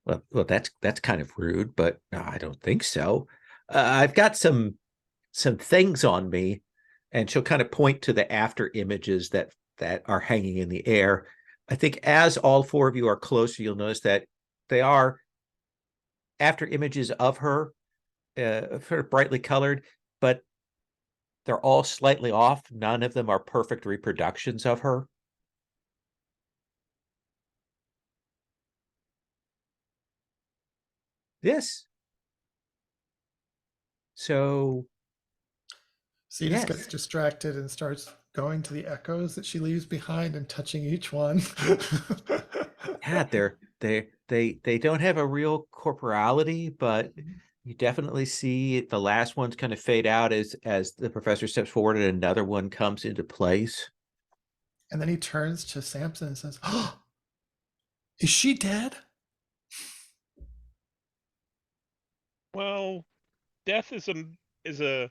Well, that's kind of rude, but no, I don't think so. I've got some things on me, and she'll kind of point to the after images that are hanging in the air. I think as all 4 of you are closer, you'll notice that they are after images of her, sort of brightly colored, but they're all slightly off. None of them are perfect reproductions of her. This. So Cetus gets distracted and starts going to the echoes that she leaves behind and touching each one. Yeah, they don't have a real corporality, but you definitely see the last ones kind of fade out as the professor steps forward and another one comes into place. And then he turns to Samson and says, "Oh, is she dead?" Well, death is a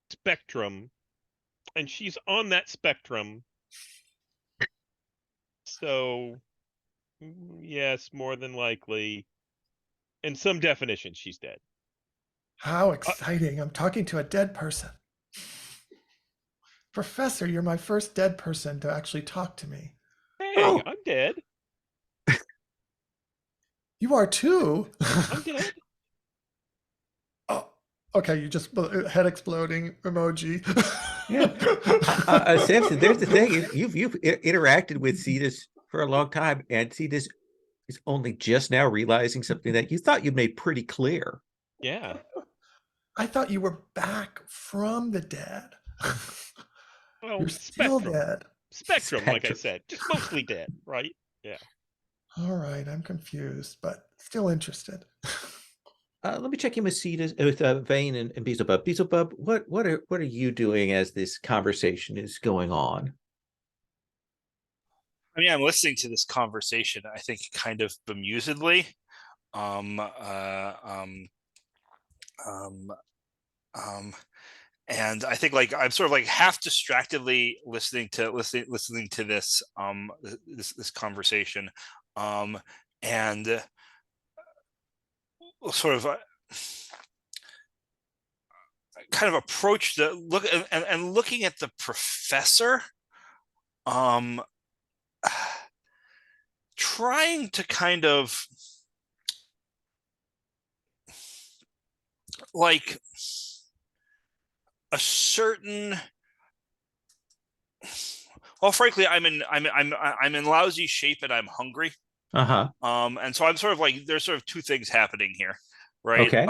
spectrum, and she's on that spectrum. So, yes, more than likely, in some definition, she's dead. How exciting. I'm talking to a dead person. Professor, you're my first dead person to actually talk to me. Hey, I'm dead. You are too. I'm dead. Oh, okay. You just head exploding emoji. Yeah, Samson. There's the thing: you've interacted with Cetus for a long time, and Cetus is only just now realizing something that you thought you made pretty clear. Yeah. I thought you were back from the dead. Well, You're still spectrum. dead. Spectrum, like I said, just mostly dead, right? Yeah. All right, I'm confused, but still interested. Let me check in with Cetus, with Vane and Beelzebub. Beelzebub, what are you doing as this conversation is going on? I mean, I'm listening to this conversation, I think, kind of bemusedly. Um, uh, um, um, um, and I think like I'm sort of like half distractedly listening to this this conversation, and sort of kind of approach the look and looking at the professor, um, trying to kind of like a certain, well, frankly, I'm in lousy shape and I'm hungry. Uh-huh. And so I'm sort of like, there's sort of two things happening here, right? Okay.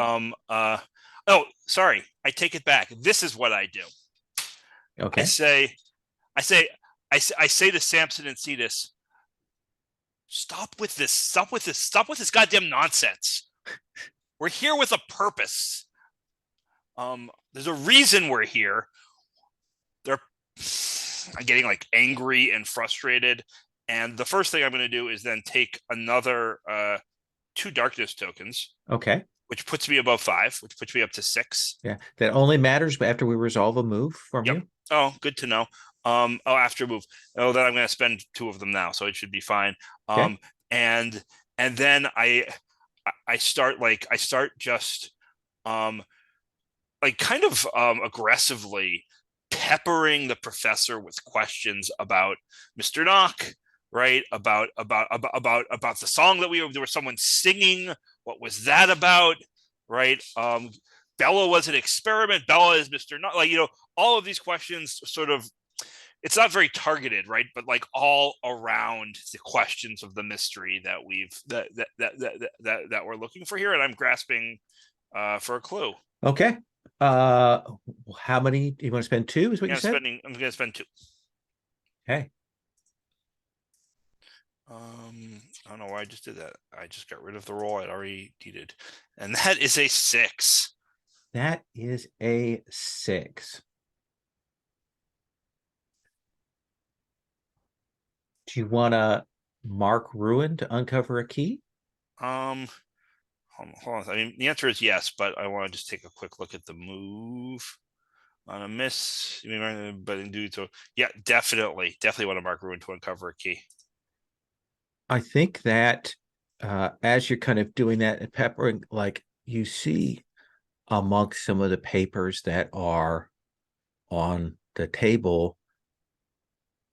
Oh, sorry, I take it back. This is what I do. Okay. I say to Samson and Cetus, stop with this goddamn nonsense. We're here with a purpose. There's a reason we're here. I'm getting like angry and frustrated. And the first thing I'm going to do is then take another 2 darkness tokens, Okay. which puts me above 5, which puts me up to 6. Yeah. That only matters after we resolve a move from Yep. you. Oh, good to know. After move. Oh, then I'm going to spend 2 of them now, so it should be fine. Okay. And then I start just like kind of aggressively peppering the professor with questions about Mr. Knock, right? About the song that there was someone singing. What was that about? Right? Bella was an experiment. Bella is Mr. Knock. Like, all of these questions sort of, it's not very targeted, right? But like all around the questions of the mystery that we're looking for here, and I'm grasping for a clue. Okay. How many do you want to spend? 2 is what you said? I'm gonna spend 2. Okay. I don't know why I just did that. I just got rid of the roll I'd already needed, and that is a 6. That is a 6. Do you want to mark ruin to uncover a key? Hold on. I mean, the answer is yes, but I want to just take a quick look at the move. On a miss, but in do so, yeah, definitely want to mark ruin to uncover a key. I think that as you're kind of doing that and peppering, like you see amongst some of the papers that are on the table,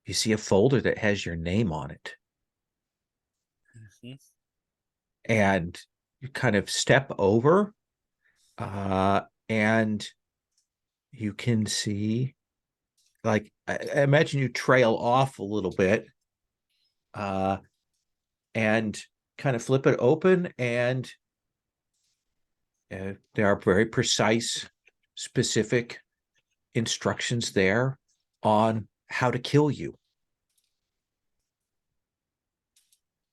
you see a folder that has your name on it. Mm-hmm. And you kind of step over and you can see, like, I imagine you trail off a little bit and kind of flip it open, and there are very precise, specific instructions there on how to kill you.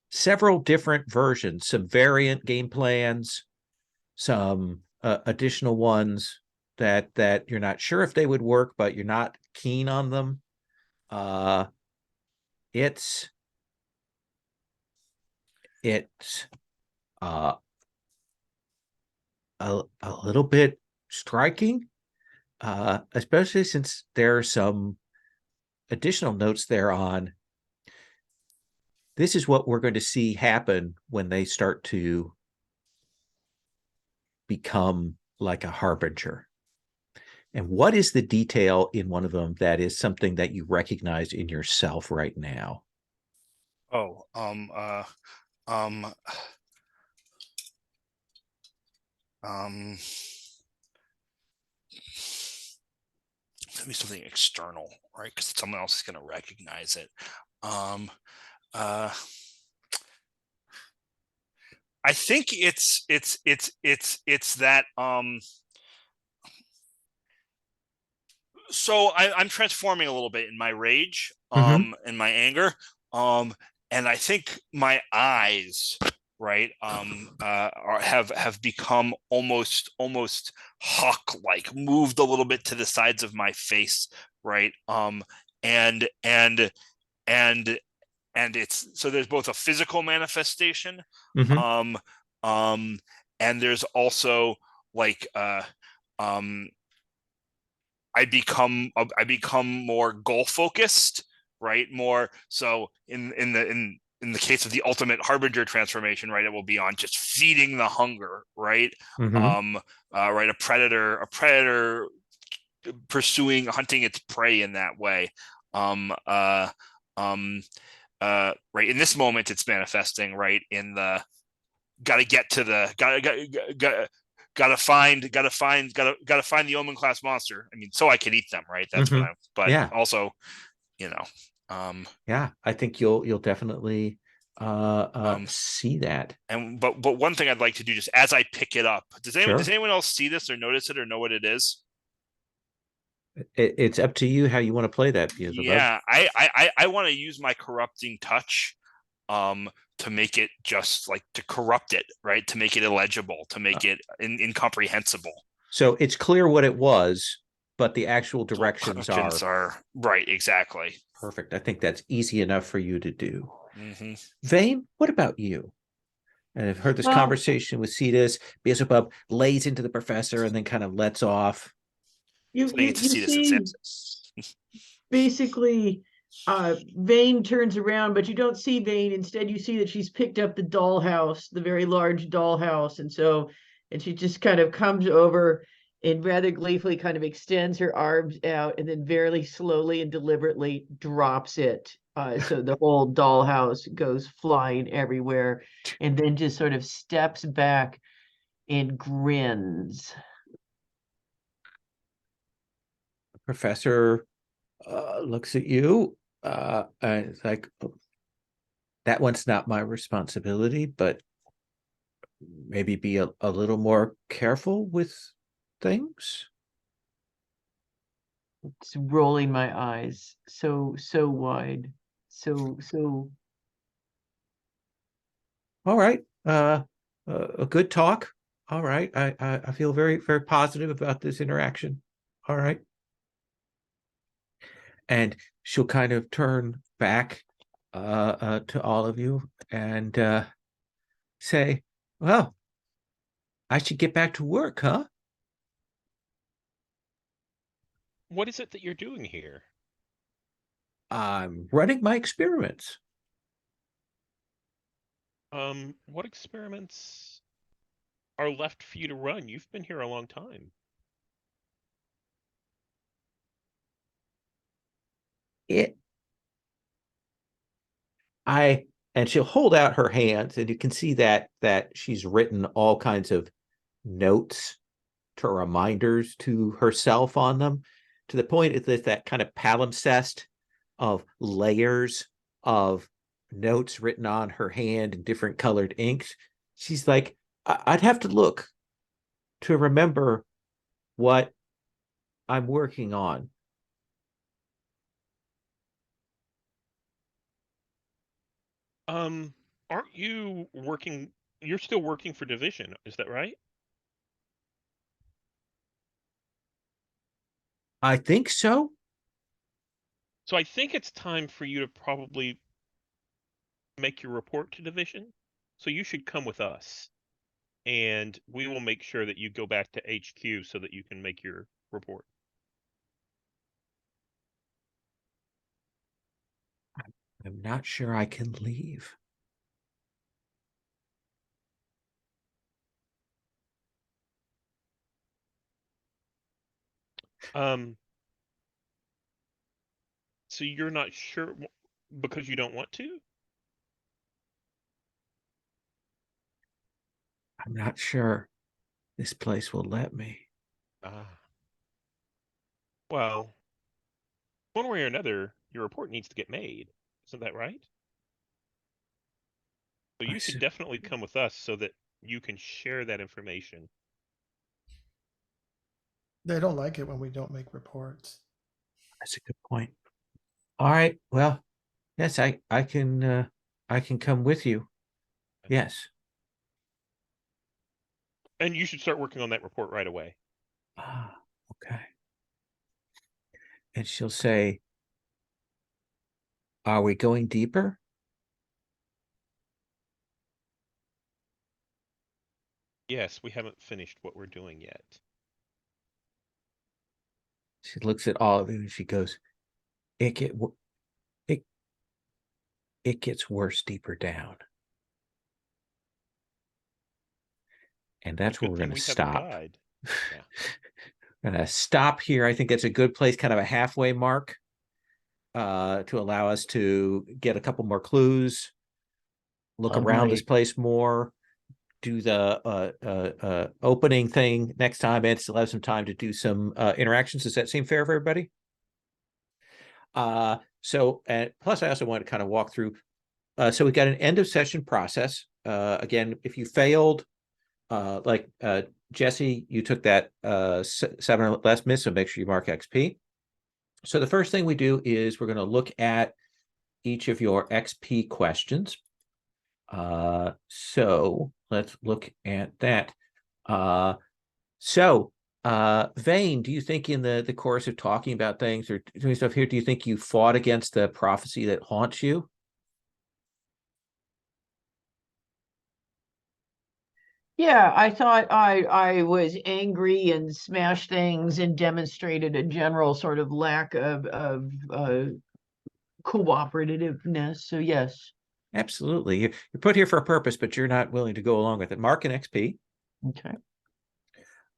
Several different versions, some variant game plans, some additional ones that you're not sure if they would work, but you're not keen on them. It's a little bit striking, especially since there are some additional notes there on this is what we're going to see happen when they start to become like a harbinger. And what is the detail in one of them that is something that you recognize in yourself right now? Oh, it's gonna be something external, right? Because someone else is gonna recognize it. I think it's that. So I'm transforming a little bit in my rage, in my anger, and I think my eyes, right, have become almost hawk-like, moved a little bit to the sides of my face, right, and it's so there's both a physical manifestation, Mhm. and there's also like I become more goal focused, right? More so in the case of the ultimate harbinger transformation, right? It will be on just feeding the hunger, right? Mhm. Right. A predator hunting its prey in that way. Right. In this moment, it's manifesting right in the gotta get to the gotta find the Omen class monster. I mean, so I can eat them, right? That's what Mhm. I'm. But Yeah. also, Yeah. I think you'll definitely see that. and but one thing I'd like to do just as I pick it up, does Sure. anyone else see this or notice it or know what it is? It's up to you how you want to play that, Beelzebub. Yeah, I want to use my corrupting touch to make it just like to corrupt it, right? To make it illegible, to make it incomprehensible. So it's clear what it was, but the actual directions are right, exactly. perfect. I think that's easy enough for you to do. Mm-hmm. Vane, what about you? And I've heard this Well, conversation with Cetus. Beelzebub lays into the professor and then kind of lets off. you see basically Vane turns around, but you don't see Vane. Instead, you see that she's picked up the dollhouse, the very large dollhouse, and she just kind of comes over and rather gleefully kind of extends her arms out and then very slowly and deliberately drops it. So the whole dollhouse goes flying everywhere, and then just sort of steps back and grins. Professor looks at you. And it's like, that one's not my responsibility, but maybe be a little more careful with things. It's rolling my eyes so wide, so All right. A good talk. All right. I feel very, very positive about this interaction. All right. And she'll kind of turn back to all of you and say, well, I should get back to work, huh? What is it that you're doing here? I'm running my experiments. What experiments are left for you to run? You've been here a long time. It I and she'll hold out her hands, and you can see that she's written all kinds of notes to reminders to herself on them, to the point that kind of palimpsest of layers of notes written on her hand in different colored inks. She's like, I'd have to look to remember what I'm working on. Aren't you working? You're still working for Division, is that right? I think so. So I think it's time for you to probably make your report to Division. So you should come with us, and we will make sure that you go back to HQ so that you can make your report. I'm not sure I can leave. Um, so you're not sure because you don't want to? I'm not sure this place will let me. Ah. Well, one way or another, your report needs to get made. Isn't that right? So I you should see. definitely come with us so that you can share that information. They don't like it when we don't make reports. That's a good point. All right. Well, yes, I can come with you. Yes. And you should start working on that report right away. Ah, okay. And she'll say, are we going deeper? Yes, we haven't finished what we're doing yet. She looks at all of it and she goes, it gets worse deeper down. And that's where Good we're thing going to we have a stop. guide. Yeah. We're going to stop here. I think that's a good place, kind of a halfway mark, to allow us to get a couple more clues, look around this place more, do the opening thing next time, and still have some time to do some interactions. Does that seem fair for everybody? So, and plus I also want to kind of walk through. So we got an end of session process. Again, if you failed, like Jesse, you took that 7 or less miss, so make sure you mark XP. So the first thing we do is we're going to look at each of your XP questions. So let's look at that. Vane, do you think in the course of talking about things or doing stuff here, do you think you fought against the prophecy that haunts you? Yeah, I thought I was angry and smashed things and demonstrated a general sort of lack of cooperativeness. So yes. Absolutely. You're put here for a purpose, but you're not willing to go along with it. Mark an XP. Okay.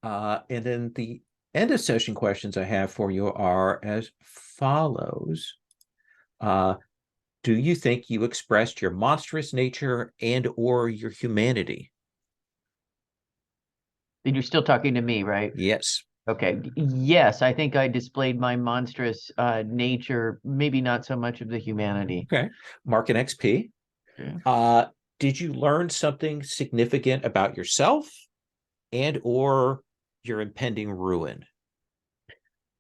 And then the end of session questions I have for you are as follows. Do you think you expressed your monstrous nature and or your humanity? And you're still talking to me, right? Yes. Okay. Yes, I think I displayed my monstrous nature, maybe not so much of the humanity. Okay. Mark an XP. Okay. Did you learn something significant about yourself and or your impending ruin?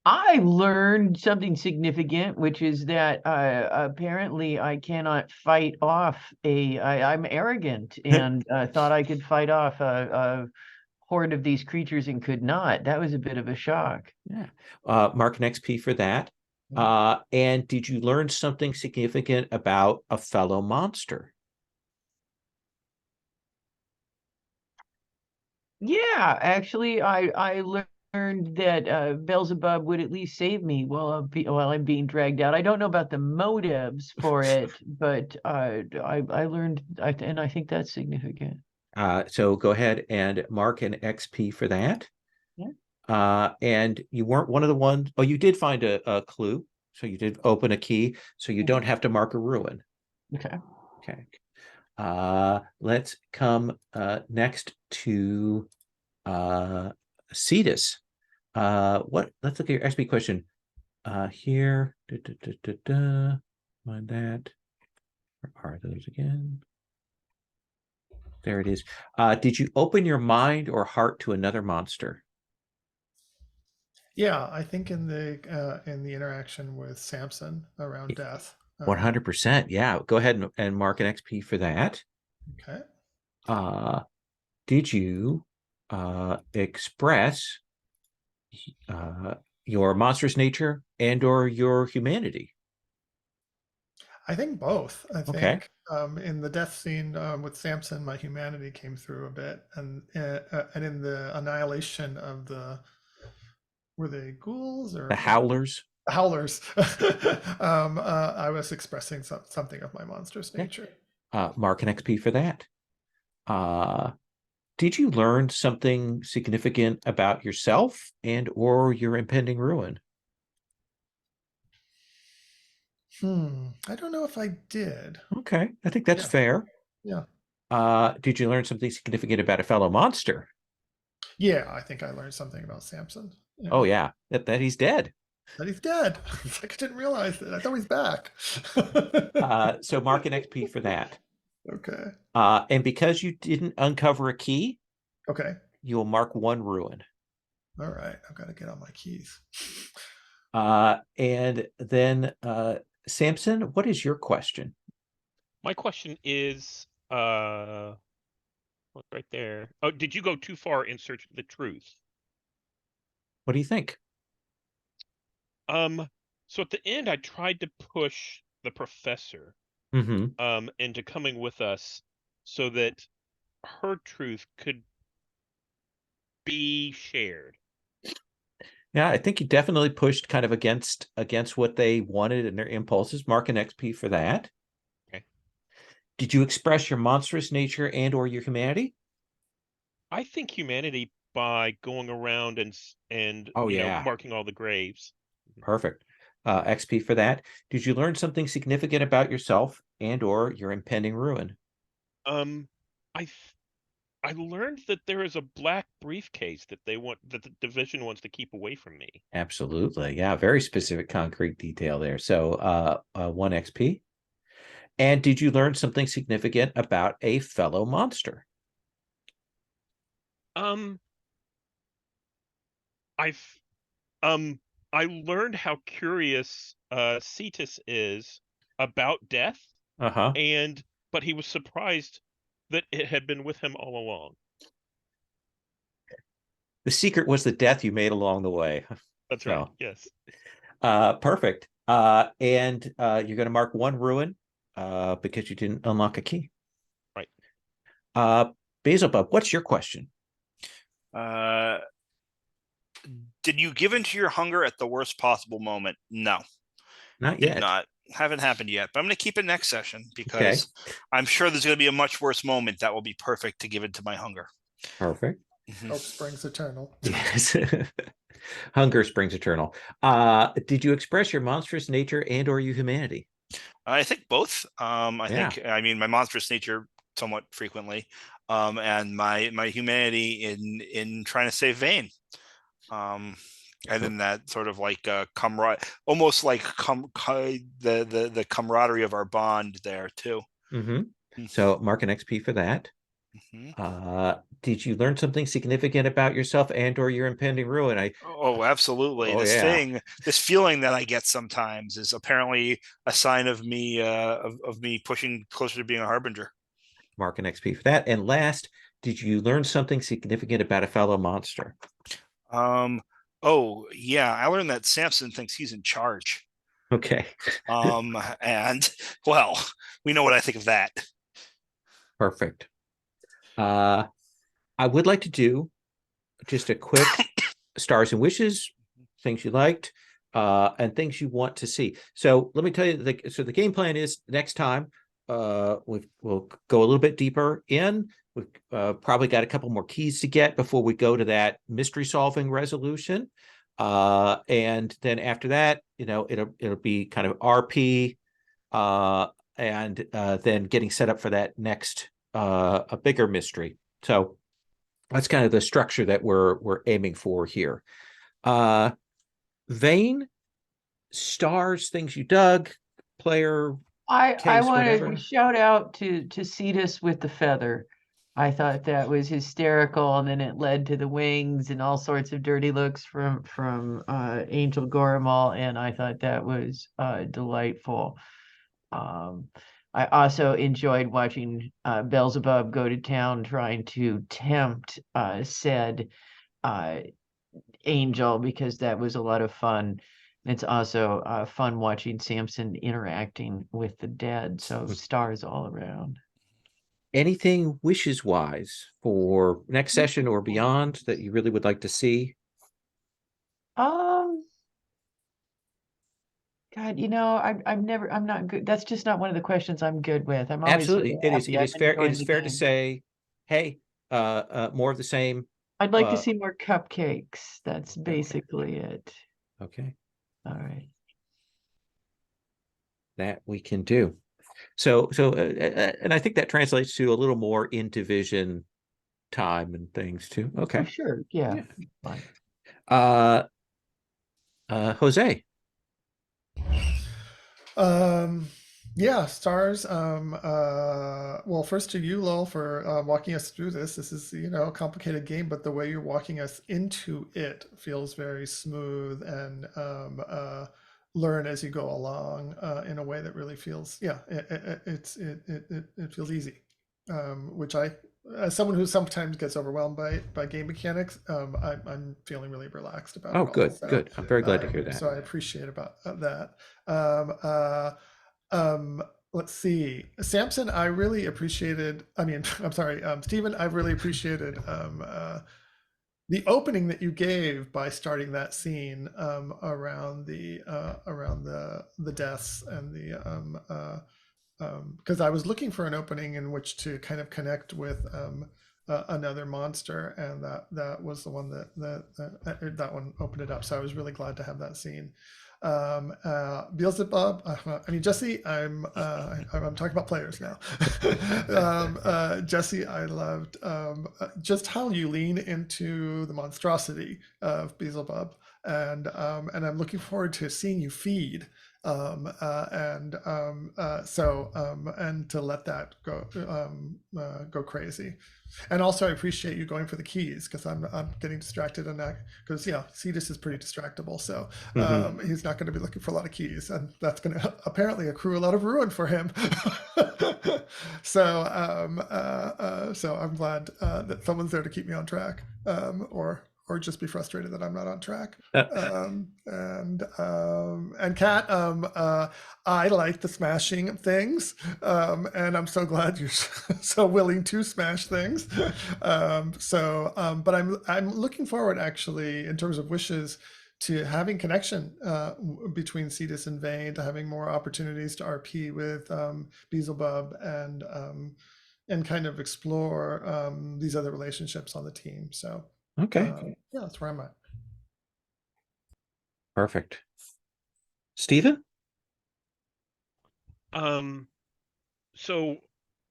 I learned something significant, which is that apparently I cannot fight off I'm arrogant and thought I could fight off a horde of these creatures and could not. That was a bit of a shock. Yeah. Mark an XP for that. And did you learn something significant about a fellow monster? Yeah, actually, I learned that Beelzebub would at least save me while I'm being dragged out. I don't know about the motives for it, but I learned, and I think that's significant. So go ahead and mark an XP for that. Yeah. And you weren't one of the ones. Oh, you did find a clue. So you did open a key. So you don't have to mark a ruin. Okay. Okay. Let's come next to Cetus. Let's look at your XP question. Here. Find that. Where are those again? There it is. Did you open your mind or heart to another monster? Yeah, I think in the interaction with Samson around death. 100%. Yeah. Go ahead and mark an XP for that. Okay. Did you express your monstrous nature and or your humanity? I think both. I Okay. think in the death scene with Samson, my humanity came through a bit, and in the annihilation of were they ghouls or The howlers. howlers? I was expressing something of my monstrous nature. Mark an XP for that. Did you learn something significant about yourself and or your impending ruin? I don't know if I did. Okay, I think that's Yeah. fair. Yeah. Did you learn something significant about a fellow monster? Yeah, I think I learned something about Samson. Yeah. Oh yeah, that he's dead. That he's dead. It's like I didn't realize it. I thought he's back. So mark an XP for that. Okay. And because you didn't uncover a key, Okay. you'll mark 1 ruin. All right. I've got to get on my keys. And then Samson, what is your question? My question is, what's right there? Oh, did you go too far in search of the truth? What do you think? So at the end, I tried to push the professor Mm-hmm. into coming with us so that her truth could be shared. Yeah, I think you definitely pushed kind of against what they wanted and their impulses. Mark an XP for that. Okay. Did you express your monstrous nature and or your humanity? I think humanity by going around and Oh, you know, yeah. marking all the graves. Perfect. XP for that. Did you learn something significant about yourself and or your impending ruin? I I learned that there is a black briefcase that the division wants to keep away from me. Absolutely. Yeah, very specific, concrete detail there. So 1 XP. And did you learn something significant about a fellow monster? Um, I've I learned how curious Cetus is about death, Uh-huh. but he was surprised that it had been with him all along. The secret was the death you made along the way. That's right. Yes. Perfect. And you're going to mark 1 ruin because you didn't unlock a key. Right. Beelzebub, what's your question? Did you give into your hunger at the worst possible moment? No, Not did yet. not. Haven't happened yet, but I'm going to keep it next session Okay. because I'm sure there's going to be a much worse moment that will be perfect to give into my hunger. Perfect. Hope springs eternal. Yes. Hunger springs eternal. Did you express your monstrous nature and or your humanity? I think both. Yeah. I mean, my monstrous nature somewhat frequently, and my humanity in trying to save Vane. And then that sort of like almost like the camaraderie of our bond there too. Mm-hmm. So mark an XP for that. Mm-hmm. Did you learn something significant about yourself and or your impending ruin? Oh, absolutely. Oh, yeah. This feeling that I get sometimes is apparently a sign of me of me pushing closer to being a harbinger. Mark an XP for that. And last, did you learn something significant about a fellow monster? Oh yeah, I learned that Samson thinks he's in charge. Okay. And well, we know what I think of that. Perfect. I would like to do just a quick stars and wishes, things you liked, and things you want to see. So let me tell you, the game plan is next time we'll go a little bit deeper in. We've probably got a couple more keys to get before we go to that mystery solving resolution. And then after that, it'll be kind of RP, and then getting set up for that next a bigger mystery. So that's kind of the structure that we're aiming for here. Vane, stars, things you dug, player. I wanted whatever. to shout out to Cetus with the feather. I thought that was hysterical, and then it led to the wings and all sorts of dirty looks from Angel Gorimal, and I thought that was delightful. I also enjoyed watching Beelzebub go to town trying to tempt said Angel, because that was a lot of fun. It's also fun watching Samson interacting with the dead. So stars all around. Anything wishes wise for next session or beyond that you really would like to see? God, I'm not good. That's just not one of the questions I'm good with. I'm always Absolutely. very happy. It is I've fair. enjoyed It is the fair to game. say, hey, more of the same. I'd like to see more cupcakes. That's Okay. basically it. Okay. All right. That we can do. So, and I think that translates to a little more in division time and things too. Okay. Oh, sure. Yeah. Fine. Jose. Yeah, stars. Well, first to you, Lowell, for walking us through this. This is, a complicated game, but the way you're walking us into it feels very smooth and learn as you go along in a way that really feels, it feels easy. Which as someone who sometimes gets overwhelmed by game mechanics, I'm feeling really relaxed about it. Oh, good, So, good. I'm very glad to hear that. So I appreciate about that. Let's see, Samson, I really appreciated. I mean, I'm sorry, Stephen, I've really appreciated the opening that you gave by starting that scene around the deaths and the because I was looking for an opening in which to kind of connect with another monster, and that was the one that one opened it up. So I was really glad to have that scene. Beelzebub, I mean Jesse. I'm talking about players now. Jesse, I loved just how you lean into the monstrosity of Beelzebub, and I'm looking forward to seeing you feed and to let that go crazy. And also, I appreciate you going for the keys, because I'm getting distracted on that, because Cetus is pretty distractible, so he's not going to be looking for a lot of keys, and that's going to apparently accrue a lot of ruin for him. So I'm glad that someone's there to keep me on track, or just be frustrated that I'm not on track. And Kat, I like the smashing of things, and I'm so glad you're so willing to smash things. But I'm looking forward, actually, in terms of wishes, to having connection between Cetus and Vane, to having more opportunities to RP with Beelzebub, and kind of explore these other relationships on the team. So Okay. yeah, that's where I'm at. Perfect. Stephen? So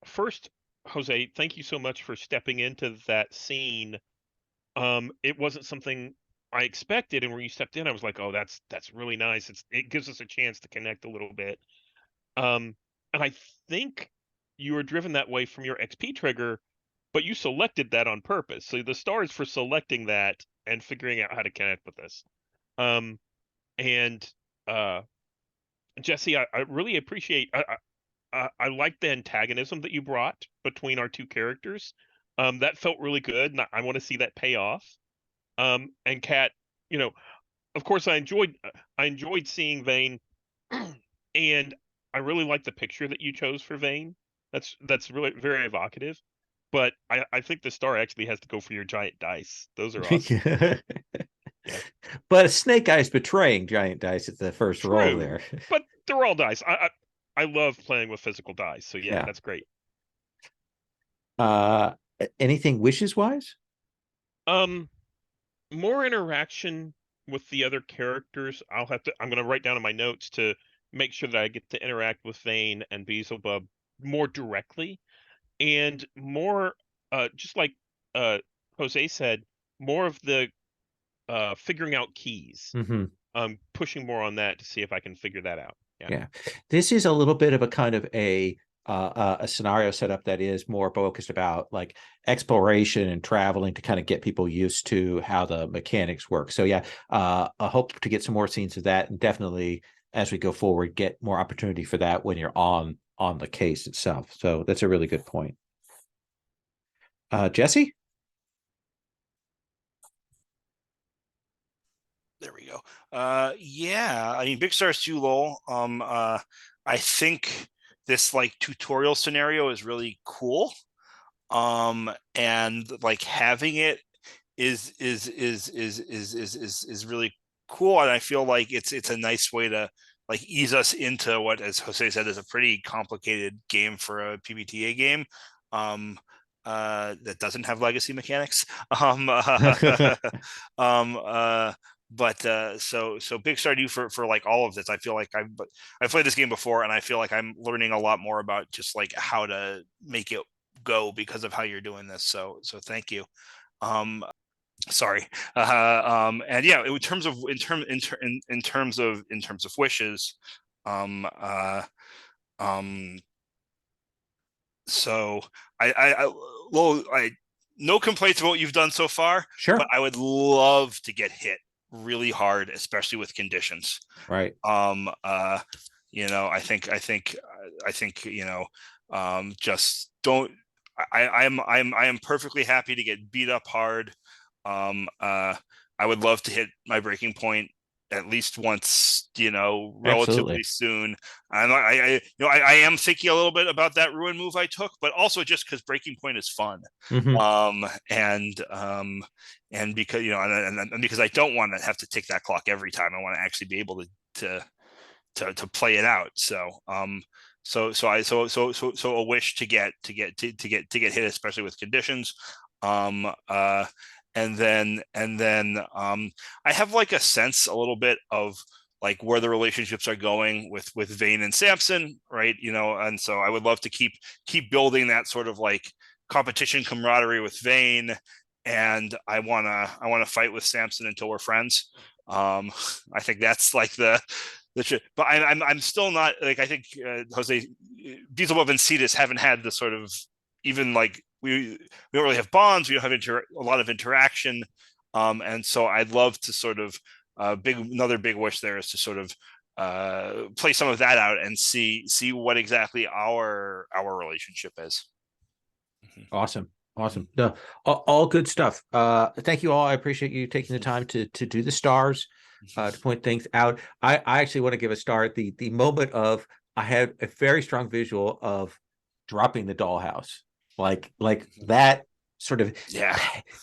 first, Jose, thank you so much for stepping into that scene. It wasn't something I expected, and when you stepped in, I was like, oh, that's really nice. It gives us a chance to connect a little bit. And I think you were driven that way from your XP trigger, but you selected that on purpose. So the stars for selecting that and figuring out how to connect with this. And Jesse, I really appreciate. I like the antagonism that you brought between our two characters. That felt really good, and I want to see that pay off. And Kat, of course, I enjoyed seeing Vane, and I really like the picture that you chose for Vane. That's really very evocative. But I think the star actually has to go for your giant dice. Those are awesome. Yeah. But Snake Eyes betraying giant dice at the first roll True, there. but they're all dice. I love playing with physical dice. So yeah, that's great. Anything wishes wise? More interaction with the other characters. I'm gonna write down in my notes to make sure that I get to interact with Vane and Beelzebub more directly, and more just like Jose said, more of the figuring out keys. Pushing more on that to see if I can figure that out. Yeah. This is a little bit of a kind of a scenario setup that is more focused about like exploration and traveling to kind of get people used to how the mechanics work. So yeah, I hope to get some more scenes of that, and definitely as we go forward, get more opportunity for that when you're on the case itself. So that's a really good point. Jesse? There we go. Yeah, I mean, Big Stars too low. I think this like tutorial scenario is really cool. And like having it is really cool, and I feel like it's a nice way to like ease us into what, as Jose said, is a pretty complicated game for a PBTA game. That doesn't have legacy mechanics. But so big star to you for like all of this. I feel like I've played this game before, and I feel like I'm learning a lot more about just like how to make it go because of how you're doing this. So thank you. Sorry. And yeah, in terms of wishes, so I no complaints about what you've done so far. Sure. But I would love to get hit really hard, especially with conditions. Right. I think just don't. I am perfectly happy to get beat up hard. I would love to hit my breaking point at least once, relatively Absolutely. soon. I am thinking a little bit about that ruin move I took, but also just because Breaking Point is fun. Mhm. And because, and because I don't want to have to tick that clock every time. I want to actually be able to play it out. So a wish to get hit, especially with conditions. And then I have like a sense a little bit of like where the relationships are going with Vane and Samson, right? And so I would love to keep building that sort of like competition camaraderie with Vane, and I wanna fight with Samson until we're friends. I think that's like the but I'm still not like, I think Jose Beelzebub and Cetus haven't had the sort of, even like we don't really have bonds. We don't have a lot of interaction, and so I'd love to sort of another big wish there is to sort of play some of that out and see what exactly our relationship is. Awesome. No, all good stuff. Thank you all. I appreciate you taking the time to do the stars, to point things out. I actually want to give a star the moment of, I had a very strong visual of dropping the dollhouse, like that sort of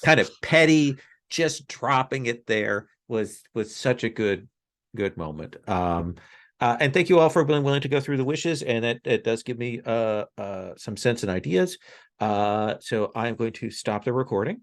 kind of petty, just dropping it there was such a good moment. And thank you all for being willing to go through the wishes, and it does give me some sense and ideas. So I'm going to stop the recording.